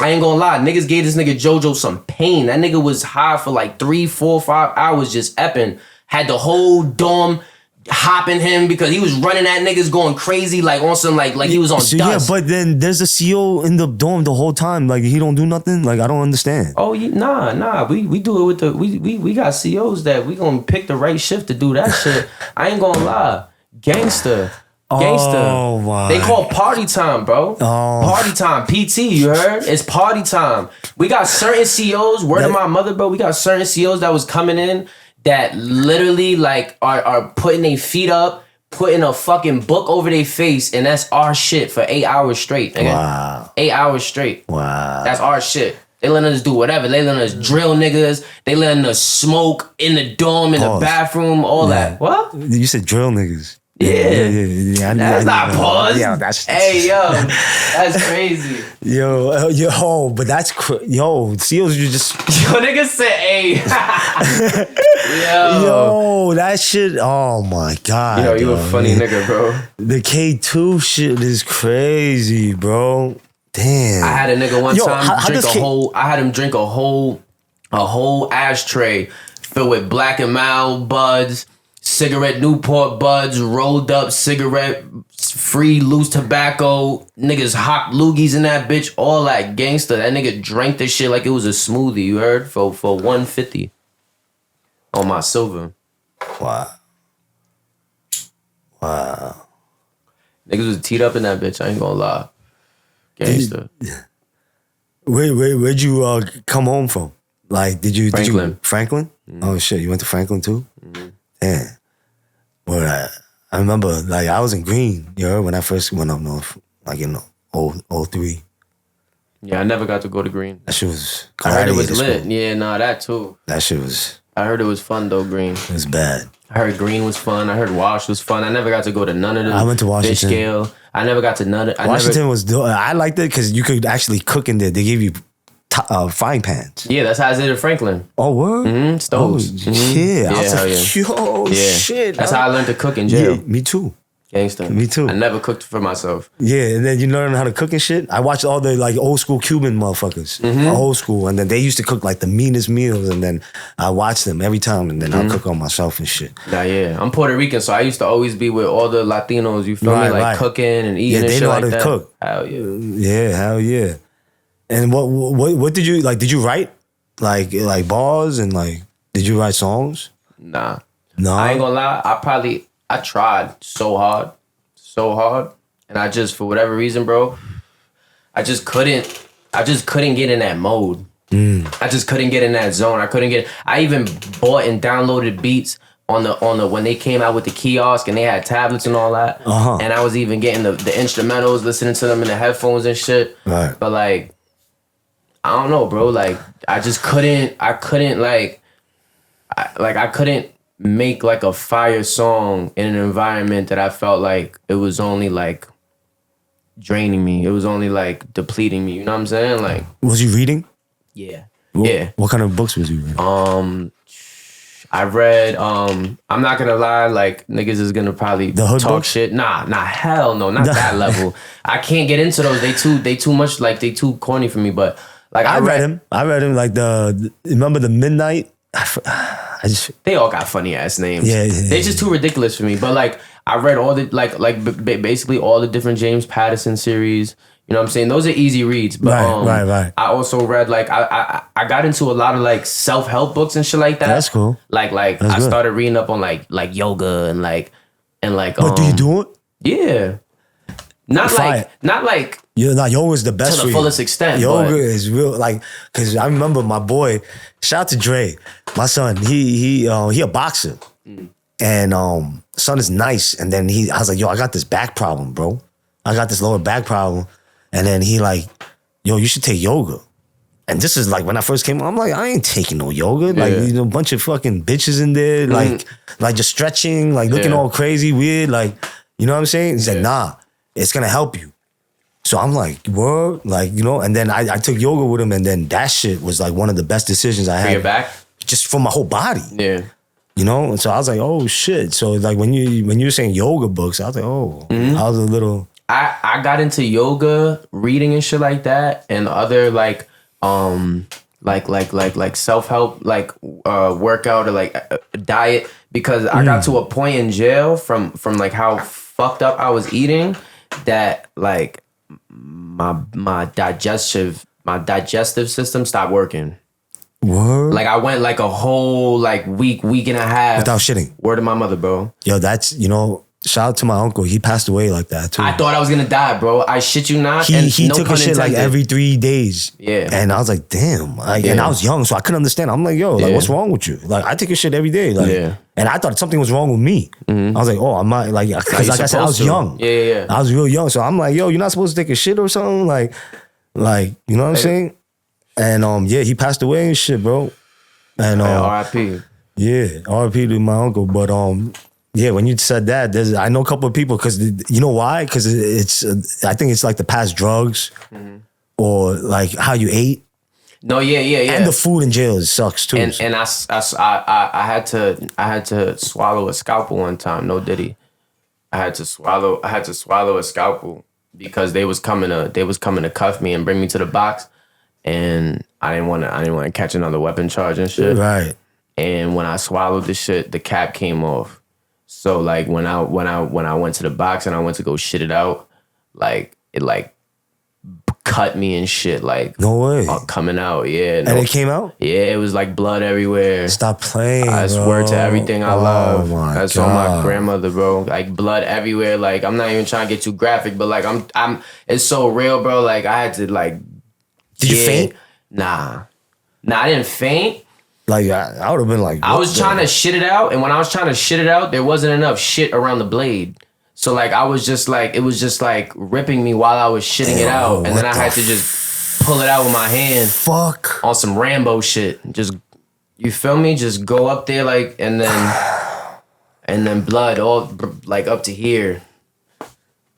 I ain't gonna lie, niggas gave this nigga Jojo some pain. That nigga was high for like 3, 4, 5 hours just epping. Had the whole dorm hopping him because he was running at niggas going crazy like on some like he was on dust. Yeah, but then there's a CO in the dorm the whole time. Like he don't do nothing. Like I don't understand. Oh yeah, nah. We do it with the we got COs that we gonna pick the right shift to do that shit. I ain't gonna lie, gangster. Oh my. They call party time, bro. Party time. PT, you heard? It's party time. We got certain COs, word of my mother, bro. We got certain COs that was coming in that literally like are putting their feet up, putting a fucking book over their face, and that's our shit for 8 hours straight, nigga. Wow. 8 hours straight. Wow. That's our shit. They letting us do whatever. They letting us drill niggas. They letting us smoke in the dorm, in the bathroom, all that. What? You said drill niggas. Yeah. That's not pause. Yeah, that's. Hey, yo, that's crazy. Yo, but that's COs. You just. Yo, niggas said, hey. Yo, that shit. Oh my god. Yo, you a funny nigga, bro. The K2 shit is crazy, bro. Damn. I had a nigga one time I had him drink a whole ashtray filled with Black and Mild buds. Cigarette Newport buds, rolled up cigarette, free loose tobacco, niggas hot loogies in that bitch, all that gangster. That nigga drank this shit like it was a smoothie, you heard? For $150 on my silver. Wow. Niggas was teed up in that bitch, I ain't gonna lie. Gangster. Where'd you come home from? Like, did you Franklin? Mm-hmm. Oh shit, you went to Franklin too? Mm-hmm. Yeah. Well, I remember, like, I was in Green, you heard, when I first went up north, like in 03. Yeah, I never got to go to Green. That shit was. I heard it was lit. Yeah, nah, that too. That shit was. I heard it was fun though, Green. It was bad. I heard Green was fun. I heard Wash was fun. I never got to go to none of the I went to Washington. fish scale. I never got to none of Washington was dope. I liked it because you could actually cook in there. They gave you frying pans. Yeah, that's how I did it at Franklin. Oh, word? Stoves. Oh, yeah. I was hell like, yeah. yo, shit. That's how I learned to cook in jail. Yeah, me too. Gangsta. Me too. I never cooked for myself. Yeah, and then you learn how to cook and shit. I watched all the like old school Cuban motherfuckers, old school, and then they used to cook like the meanest meals, and then I watched them every time, and then I'll cook on myself and shit. Nah, yeah. I'm Puerto Rican, so I used to always be with all the Latinos, you feel me? Like cooking and eating and they shit know how like to that. cook. Hell yeah. Yeah, hell yeah. And what did you like? Did you write like bars and like did you write songs? Nah. No, I ain't gonna lie. I tried so hard. And I just, for whatever reason, bro, I just couldn't get in that mode. I just couldn't get in that zone. I even bought and downloaded beats on the when they came out with the kiosk and they had tablets and all that. And I was even getting the instrumentals, listening to them in the headphones and shit. Right. But like, I don't know, bro. Like, I couldn't make like a fire song in an environment that I felt like it was only like draining me. It was only like depleting me. You know what I'm saying? Like, was you reading? Yeah. What kind of books was you reading? I read, I'm not gonna lie, like niggas is gonna probably The hood talk books? shit. Nah, hell no, not that level. I can't get into those. They too much, like they too corny for me. But like I read him like remember the Midnight? They all got funny ass names. Yeah. They're just too ridiculous for me. But like I read all the basically all the different James Patterson series. You know what I'm saying? Those are easy reads. But right. I also read like I got into a lot of like self-help books and shit like that. That's cool. Like That's I good. started reading up on like yoga and like But do you do it? Yeah. Not like yoga's the best to for the you. fullest extent. Yoga but is real, like, cause I remember my boy, shout out to Dre, my son, he a boxer. And son is nice. And then I was like, yo, I got this back problem, bro. I got this lower back problem. And then he like, yo, you should take yoga. And this is like when I first came, I'm like, I ain't taking no yoga. Like, you know, a bunch of fucking bitches in there, like just stretching, like looking all crazy, weird, like, you know what I'm saying? He said, nah, it's gonna help you. So I'm like, word, like, you know, and then I took yoga with him, and then that shit was like one of the best decisions I had. for your back? Just for my whole body. Yeah. You know? And so I was like, oh shit. So like when you were saying yoga books, I was like, oh, I was a little. I got into yoga, reading and shit like that, and other like self-help workout or like diet, because I got to a point in jail from like how fucked up I was eating that like my digestive system stopped working. Word? Like I went like a whole like week and a half Without shitting. Word of my mother, bro. Yo, that's, you know, shout out to my uncle. He passed away like that too. I thought I was gonna die, bro. I shit you not. He no took a pun shit like intended. every 3 days. Yeah. And I was like, damn. Like, and I was young, so I couldn't understand. I'm like, yo, like, what's wrong with you? Like, I take a shit every day. Like, and I thought something was wrong with me. I was like, oh, I might, like, because like I said, I was young. Yeah. I was real young. So I'm like, yo, you're not supposed to take a shit or something? Like, you know what I'm saying? And he passed away and shit, bro. And R.I.P. Yeah, R.I.P. to my uncle. But when you said that, I know a couple of people, because you know why? Because it's I think it's like the past drugs or like how you ate. No, yeah. And the food in jail sucks too. And I had to swallow a scalpel one time. No diddy. I had to swallow a scalpel because they was coming to cuff me and bring me to the box, and I didn't want to catch another weapon charge and shit. Right. And when I swallowed the shit, the cap came off. So like when I went to the box and I went to go shit it out, like it like cut me and shit, like no way coming out. Yeah. And it came out? Yeah, it was like blood everywhere. Stop playing. I swear to everything I love. That's God. on my grandmother, bro. Like blood everywhere. Like I'm not even trying to get too graphic, but like I'm it's so real, bro. Like I had to like. Did you faint? Nah, I didn't faint. Like I would have been like. I was trying to shit it out, and when I was trying to shit it out, there wasn't enough shit around the blade. So like I was just like, it was just like ripping me while I was shitting it out, and then I had to just pull it out with my hand. Fuck. On some Rambo shit. Just, you feel me? Just go up there like, and then blood all like up to here.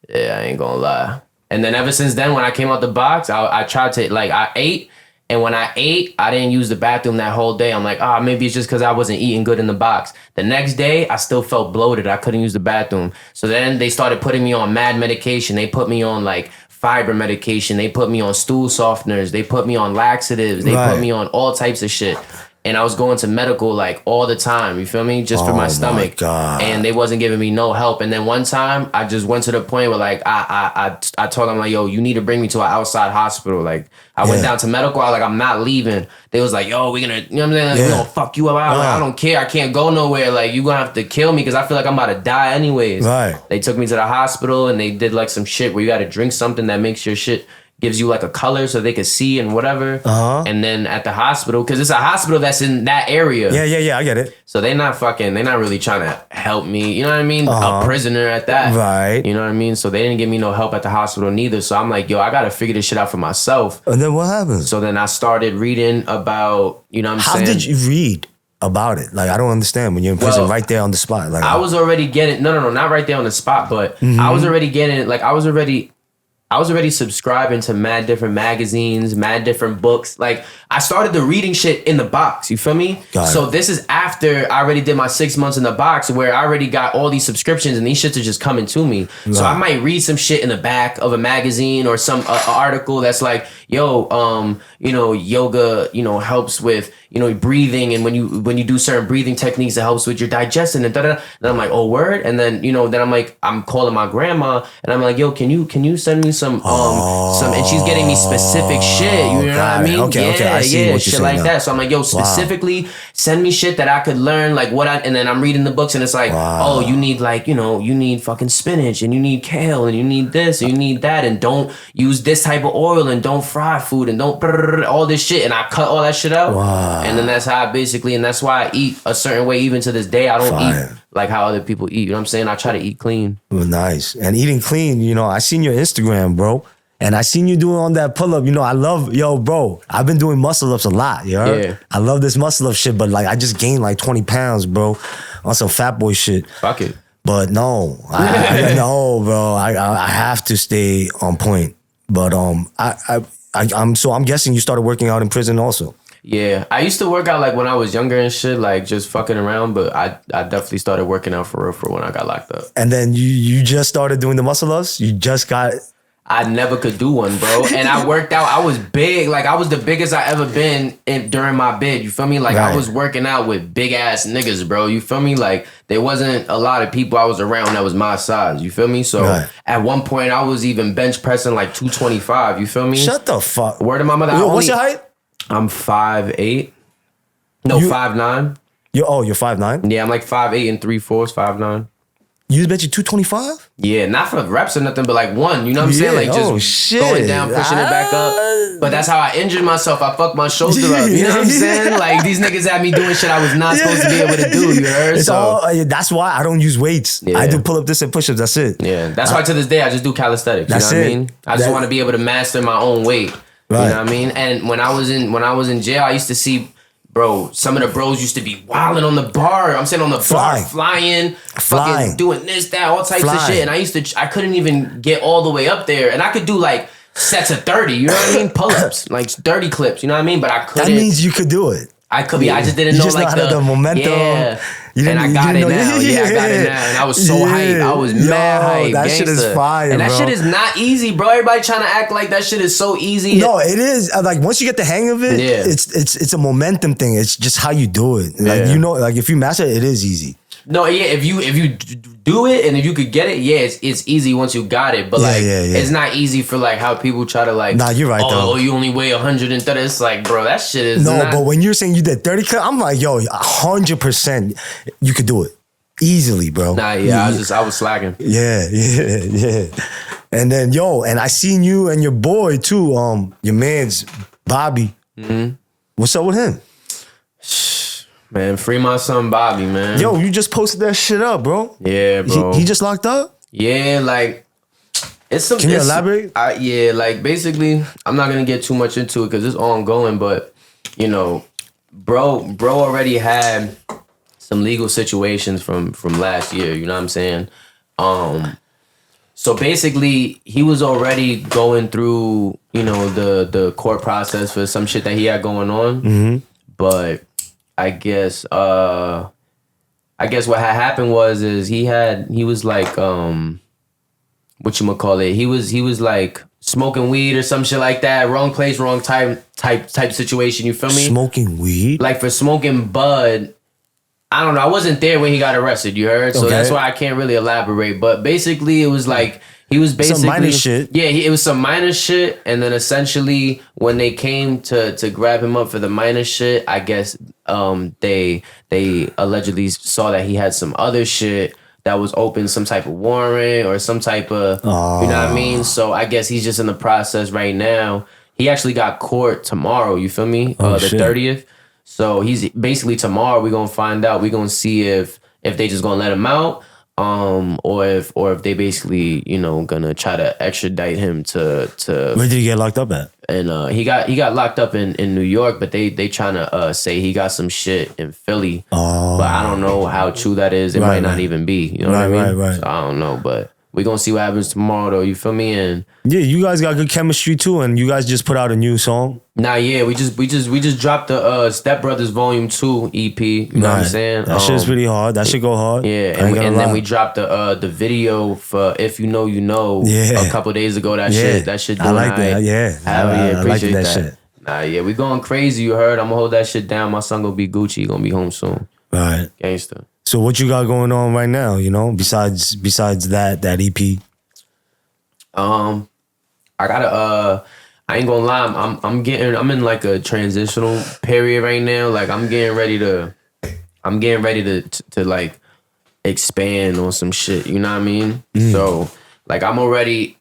Yeah, I ain't gonna lie. And then ever since then, when I came out the box, I tried to, like, I ate. And when I ate, I didn't use the bathroom that whole day. I'm like, maybe it's just because I wasn't eating good in the box. The next day, I still felt bloated. I couldn't use the bathroom. So then they started putting me on mad medication. They put me on like fiber medication. They put me on stool softeners. They put me on laxatives. They put me on all types of shit. And I was going to medical like all the time, you feel me? Just for my stomach. My God. And they wasn't giving me no help. And then one time I just went to the point where like I told them like, yo, you need to bring me to an outside hospital. Like I went down to medical. I was like, I'm not leaving. They was like, yo, we're gonna, you know what I'm saying? Like, we're gonna fuck you up. I was like, I don't care. I can't go nowhere. Like you gonna have to kill me because I feel like I'm about to die anyways. Right. They took me to the hospital and they did like some shit where you gotta drink something that makes your shit, gives you like a color so they can see and whatever. And then at the hospital, because it's a hospital that's in that area. Yeah, I get it. So they're not really trying to help me. You know what I mean? A prisoner at that. Right. You know what I mean? So they didn't give me no help at the hospital neither. So I'm like, yo, I got to figure this shit out for myself. And then what happened? So then I started reading about, you know what I'm saying? How did you read about it? Like, I don't understand when you're in prison right there on the spot. Like I was already getting, no, not right there on the spot, but I was already getting, like, I was already subscribing to mad different magazines, mad different books. Like, I started the reading shit in the box. You feel me? So this is after I already did my 6 months in the box where I already got all these subscriptions and these shits are just coming to me. Right. So I might read some shit in the back of a magazine or some article that's like, yo, you know, yoga, you know, helps with, you know, breathing, and when you do certain breathing techniques, it helps with your digestion and da da. And I'm like, oh word, and then I'm like, I'm calling my grandma and I'm like, yo, can you send me some, and she's getting me specific shit. You know what I mean? Okay, I see what you're shit saying like now. that. So I'm like, yo, specifically send me shit that I could learn, like and then I'm reading the books and it's like, oh, you need like, you know, you need fucking spinach and you need kale and you need this and you need that and don't use this type of oil and don't fry food and don't all this shit, and I cut all that shit out. And then that's how and that's why I eat a certain way even to this day. I don't eat like how other people eat. You know what I'm saying? I try to eat clean. Well, nice. And eating clean, you know, I seen your Instagram, bro. And I seen you doing on that pull-up. You know, I love, bro, I've been doing muscle-ups a lot, you heard? Yeah. I love this muscle-up shit, but like I just gained like 20 pounds, bro, on some fat boy shit. Fuck it. But no, no, bro. I have to stay on point. But I'm guessing you started working out in prison also. Yeah, I used to work out like when I was younger and shit, like just fucking around. But I definitely started working out for real for when I got locked up. And then you just started doing the muscle ups? You just got... I never could do one, bro. And I worked out. I was big. Like, I was the biggest I ever been during my bid. You feel me? Like, I was working out with big-ass niggas, bro. You feel me? Like, there wasn't a lot of people I was around that was my size. You feel me? So, at one point, I was even bench pressing like 225. You feel me? Shut the fuck. Word of my mother. What's your height? I'm 5'8". No, 5'9". You're 5'9"? Yeah, I'm like 5'8" and 3/4, 5'9". You bet you 225? Yeah, not for reps or nothing, but like one, you know what I'm saying? Like just going down, pushing it back up. But that's how I injured myself. I fucked my shoulder up. You know what I'm saying? Like these niggas had me doing shit I was not supposed to be able to do, you heard? That's why I don't use weights. Yeah. I do pull up this and push ups, that's it. Yeah, that's why to this day I just do calisthenics. You know what I mean? I just want to be able to master my own weight. Right. You know what I mean? And when I was in jail, I used to see, bro, some of the bros used to be wilding on the bar. I'm saying on the bar, flying, fucking doing this, that, all types of shit. And I couldn't even get all the way up there. And I could do like sets of 30, you know what I mean? Pull-ups, like 30 clips, you know what I mean? But I couldn't. That means you could do it. I could be. I just didn't know like the momentum. Yeah. And I got it now. Yeah, I got it now. And I was so hyped. I was mad hyped. That shit is fire, and that bro. shit is not easy, bro. Everybody trying to act like that shit is so easy. No, it is. Like once you get the hang of it, it's a momentum thing. It's just how you do it. Like you know, like if you master it, it is easy. No, yeah, if you do it and if you could get it, yeah, it's easy once you got it. But it's not easy for like how people try to like. Nah, you're right though. Oh, you only weigh 130. It's like, bro, that shit is. No, but when you're saying you did 30, I'm like, yo, 100%, you could do it easily, bro. Nah, yeah, I was slacking. Yeah. And then and I seen you and your boy too. Your man's Bobby. Mm-hmm. What's up with him? Man, free my son Bobby, man. Yo, you just posted that shit up, bro. Yeah, bro. He just locked up? Yeah, like, It's some. Can you it's- elaborate? Yeah, like basically, I'm not gonna get too much into it because it's ongoing. But you know, bro already had some legal situations from last year. You know what I'm saying? So basically, he was already going through, you know, the court process for some shit that he had going on. Mm-hmm. But I guess what had happened is he was like whatchamacallit, he was like smoking weed or some shit like that. Wrong place, wrong time type situation, you feel me? Smoking weed? Like for smoking bud. I don't know. I wasn't there when he got arrested, you heard? So that's why I can't really elaborate. But basically, it was like, he was basically... Some minor shit. Yeah, it was some minor shit. And then essentially, when they came to grab him up for the minor shit, I guess they allegedly saw that he had some other shit that was open, some type of warrant or some type of... You know what I mean? So I guess he's just in the process right now. He actually got court tomorrow, you feel me? The 30th. So he's basically tomorrow we're gonna find out. We're gonna see if they just gonna let him out, or if they basically, you know, gonna try to extradite him to Where did he get locked up at? And he got locked up in New York, but they trying to say he got some shit in Philly. But I don't know how true that is. It might not even be. You know what I mean? Right. So I don't know, but we're gonna see what happens tomorrow though, you feel me? And yeah, you guys got good chemistry too, and you guys just put out a new song. Nah, yeah, we just dropped the Step Brothers Volume 2 EP. You know what I'm saying? That shit's pretty hard. That shit go hard. Yeah, and then we dropped the video for If You Know You Know a couple days ago. That shit doing I like that. Yeah. I appreciate that that. Shit. Nah, yeah, we going crazy, you heard? I'm gonna hold that shit down. My son gonna be Gucci, he gonna be home soon. Right. Gangster. So what you got going on right now, you know, besides that EP? I gotta I ain't gonna lie, I'm in like a transitional period right now. Like I'm getting ready to like expand on some shit, you know what I mean? So like I'm already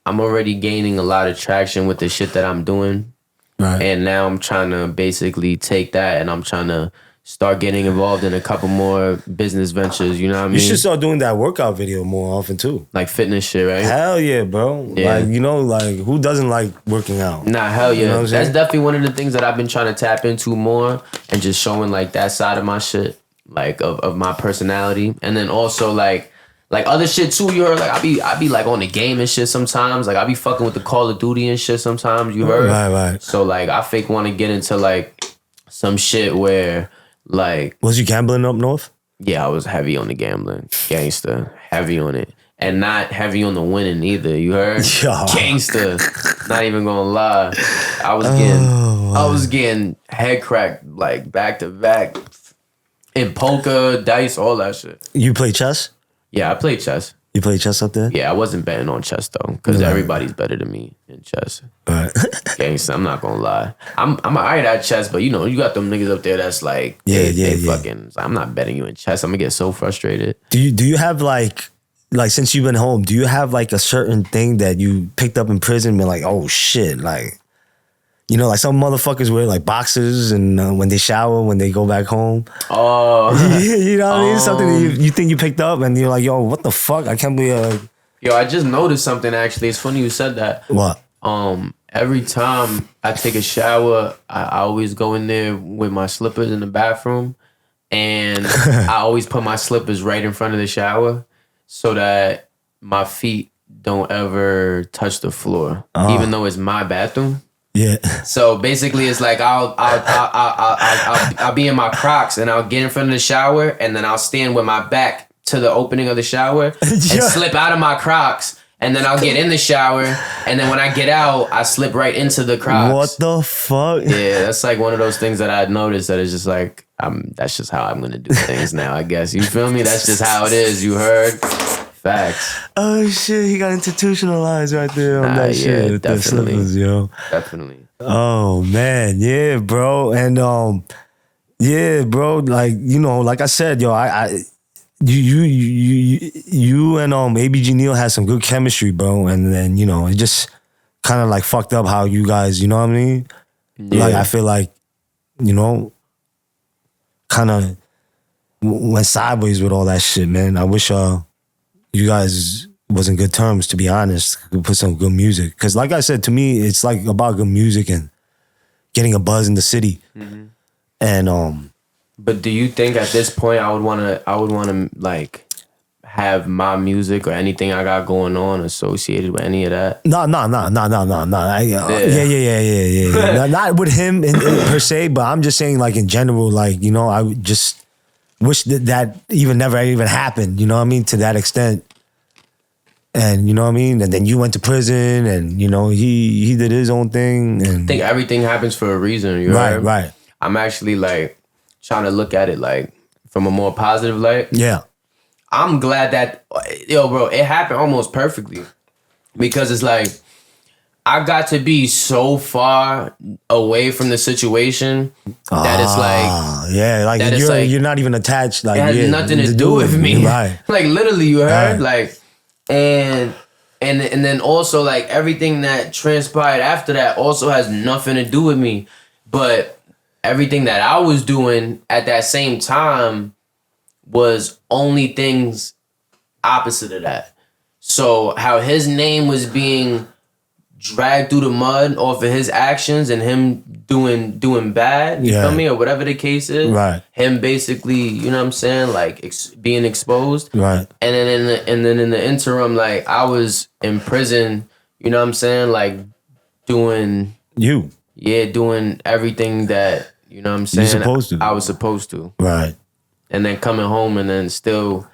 gaining a lot of traction with the shit that I'm doing. Right. And now I'm trying to basically take that and I'm trying to start getting involved in a couple more business ventures, you know what I mean? You should start doing that workout video more often too. Like fitness shit, right? Hell yeah, bro. Yeah. Like, you know, like who doesn't like working out? Nah, hell yeah. You know what I'm That's saying? definitely one of the things that I've been trying to tap into more and just showing like that side of my shit, like of my personality. And then also like other shit too, you heard? Like I be like on the game and shit sometimes. Like I be fucking with the Call of Duty and shit sometimes, you heard? Right. So like I fake want to get into like some shit where like... Was you gambling up north? Yeah, I was heavy on the gambling. Gangster. Heavy on it. And not heavy on the winning either, you heard? Yeah. Gangster. Not even gonna lie. I was getting head cracked like back to back. In poker, dice, all that shit. You play chess? Yeah, I played chess. You play chess up there? Yeah, I wasn't betting on chess though, because everybody's better than me in chess. Right. Gangsta, I'm not gonna lie. I'm alright at chess, but you know, you got them niggas up there that's like, they fucking. I'm not betting you in chess. I'm gonna get so frustrated. Do you have like since you've been home, do you have like a certain thing that you picked up in prison and been like, oh shit, like, you know, like some motherfuckers wear like boxers and when they shower, when they go back home. Oh, you know what I mean? Something that you think you picked up and you're like, yo, what the fuck? I can't believe. Yo, I just noticed something actually. It's funny you said that. What? Every time I take a shower, I always go in there with my slippers in the bathroom, and I always put my slippers right in front of the shower so that my feet don't ever touch the floor, even though it's my bathroom. Yeah. So basically, it's like I'll be in my Crocs and I'll get in front of the shower and then I'll stand with my back to the opening of the shower and slip out of my Crocs. And then I'll get in the shower, and then when I get out, I slip right into the Crocs. What the fuck? Yeah, that's like one of those things that I noticed that is just like, that's just how I'm gonna do things now, I guess. You feel me? That's just how it is. You heard? Facts. Oh shit, he got institutionalized right there on that shit. With definitely. The slippers, yo. Definitely. Oh man, yeah, bro. And yeah, bro, like, you know, like I said, yo, you and ABG Neal had some good chemistry, bro. And then, you know, it just kind of like fucked up how you guys, you know what I mean? Yeah. Like I feel like, you know, kind of went sideways with all that shit, man. I wish you guys was in good terms, to be honest. Put some good music. Because like I said, to me, it's like about good music and getting a buzz in the city. Mm-hmm. And But do you think at this point I would wanna like have my music or anything I got going on associated with any of that? no. Yeah. Not with him per se, but I'm just saying like in general, like, you know, I would just wish that even never even happened, you know what I mean, to that extent. And you know what I mean? And then you went to prison and, you know, he did his own thing. And I think everything happens for a reason. Right. I'm actually like trying to look at it like from a more positive light. Yeah. I'm glad that, yo, bro, it happened almost perfectly. Because it's like, I got to be so far away from the situation that it's like... Yeah, like you're not even attached. Like, it has nothing to do with me. Right. Like, literally, you heard? Right. Like, and then also, like, everything that transpired after that also has nothing to do with me. But everything that I was doing at that same time was only things opposite of that. So how his name was being dragged through the mud off of his actions and him doing bad, you feel me, or whatever the case is. Right. Him basically, you know what I'm saying, like being exposed. Right. And then in the interim, like I was in prison, you know what I'm saying, like doing everything that, you know what I'm saying, I was supposed to. Right. And then coming home and then still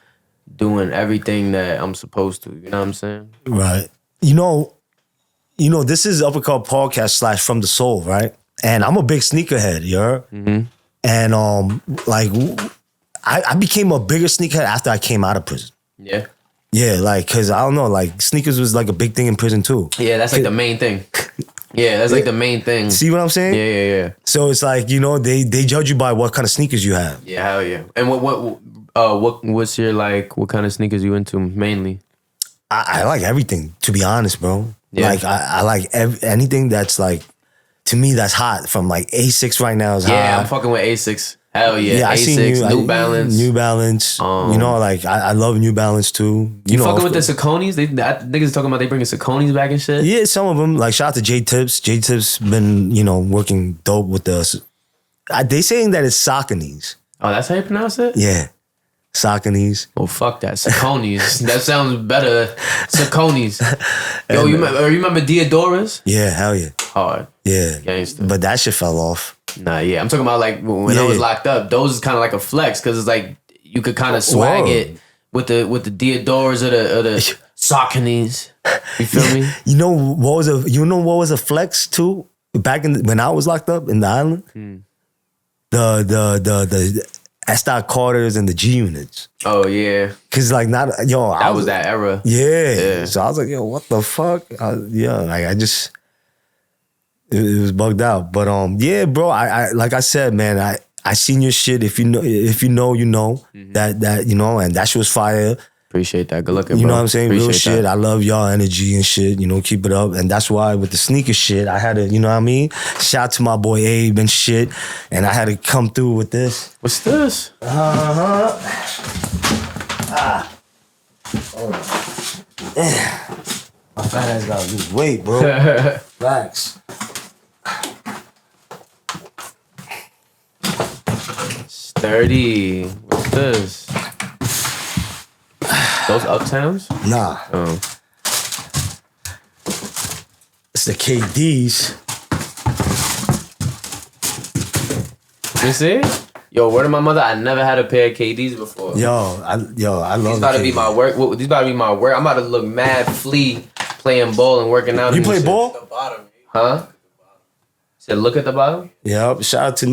doing everything that I'm supposed to. You know what I'm saying? Right. You know, this is Uppercut Podcast / From the Soul, right? And I'm a big sneakerhead, you heard? Mm-hmm. And like, I became a bigger sneakerhead after I came out of prison. Yeah. Yeah, like, cause I don't know, like sneakers was like a big thing in prison too. Yeah, that's like the main thing. Yeah, that's like the main thing. See what I'm saying? Yeah. So it's like, you know, they judge you by what kind of sneakers you have. Yeah, hell yeah. And what's your like? What kind of sneakers you into mainly? I like everything, to be honest, bro. Yeah. Like I like anything that's like, to me, that's hot. From like A6 right now is hot. Yeah, I'm fucking with A6. Hell yeah, I seen A6, New Balance. New Balance. You know, like I love New Balance too. You know, fucking with the Sauconys? Niggas talking about they bringing Sauconys back and shit? Yeah, some of them. Like shout out to J Tips. J Tips been, you know, working dope with the... They saying that it's Sauconys. Oh, that's how you pronounce it? Yeah. Sauconys. Oh, fuck that. Sauconys. That sounds better. Sauconys. Yo, you remember Deodoras? Yeah, hell yeah. Hard. Yeah. Gangster. But that shit fell off. Nah, yeah. I'm talking about like when I was locked up, those is kind of like a flex because it's like you could kind of swag it with the Deodoras or the Sauconys. You feel me? You know what was a flex too? Back when I was locked up in the island? The S. Carters and the G units. Oh yeah. Cause like that was that era. Yeah. So I was like, yo, what the fuck? Like I just it was bugged out. But yeah, bro, I like I said, man, I seen your shit. If you know, you know. That you know, and that shit was fire. Appreciate that. Good looking, bro. You know what I'm saying? Appreciate real shit. That. I love y'all energy and shit. You know, keep it up. And that's why with the sneaker shit, I had to, you know what I mean? Shout out to my boy Abe and shit. And I had to come through with this. What's this? Hold on. My fat ass gotta lose weight, bro. Relax. Sturdy. What's this? Those Uptowns? Nah. Oh. It's the KDs. You see? Yo, word of my mother, I never had a pair of KDs before. Yo, I love these about to be my work. These about to be my work. I'm about to look mad flea playing ball and working out. You play ball? The bottom. Huh? Said look at the bottom? Yep. Shout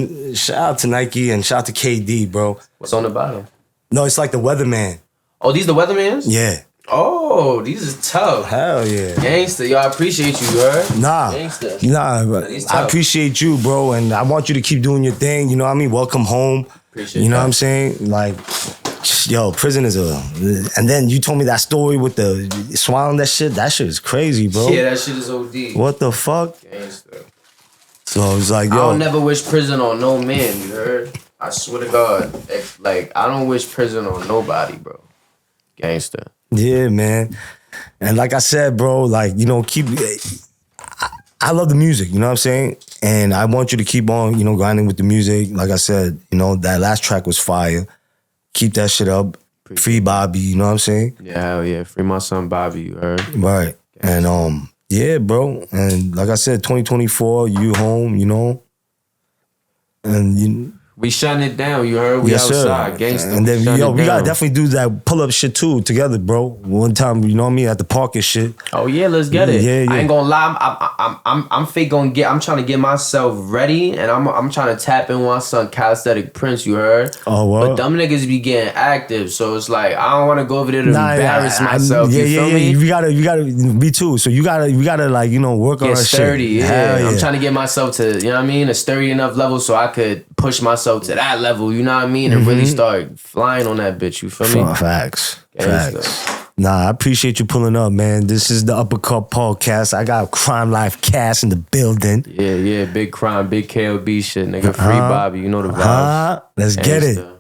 out to Nike and shout out to KD, bro. What's on the bottom? No, it's like the Weatherman. Oh, these the Weathermans? Yeah. Oh, these is tough. Hell yeah. Gangster, yo, I appreciate you, heard? Nah. Gangster. Nah, but I appreciate you, bro, and I want you to keep doing your thing, you know what I mean? Welcome home. Appreciate You know that. what I'm saying? Like, yo, prison is and then you told me that story with the swallowing that shit is crazy, bro. Yeah, that shit is OD. What the fuck? Gangster. So it's like, yo. I don't never wish prison on no man, you heard? I swear to God. Like, I don't wish prison on nobody, bro. Gangster. Yeah, man. And like I said, bro, like, you know, I love the music, you know what I'm saying? And I want you to keep on, you know, grinding with the music. Like I said, you know, that last track was fire. Keep that shit up. Free Bobby, you know what I'm saying? Yeah, hell yeah. Free my son Bobby, you heard? Right. And yeah, bro. And like I said, 2024, you home, you know? And you we shutting it down, you heard? We yes, outside, sir. gangsta. And then, we we gotta definitely do that pull-up shit too, together, bro. One time, you know what I mean, at the park and shit. Oh yeah, let's get it. Yeah. I ain't gonna lie, I'm fake gonna I'm trying to get myself ready, and I'm trying to tap in with my son Calisthenic Prince, you heard? Oh, what? But them niggas be getting active, so it's like I don't wanna go over there to embarrass myself. Yeah, you feel me? You gotta, me too. So you gotta like, you know, work on Get that sturdy, shit. yeah. I'm trying to get myself to, you know what I mean, a sturdy enough level so I could push myself to that level, you know what I mean, and really start flying on that bitch, you feel me? Facts. Nah, I appreciate you pulling up, man. This is the Uppercut Podcast. I got Krimelife cast in the building. Yeah, big crime, big KLB shit, nigga. Free Bobby, you know the vibes. Let's get it.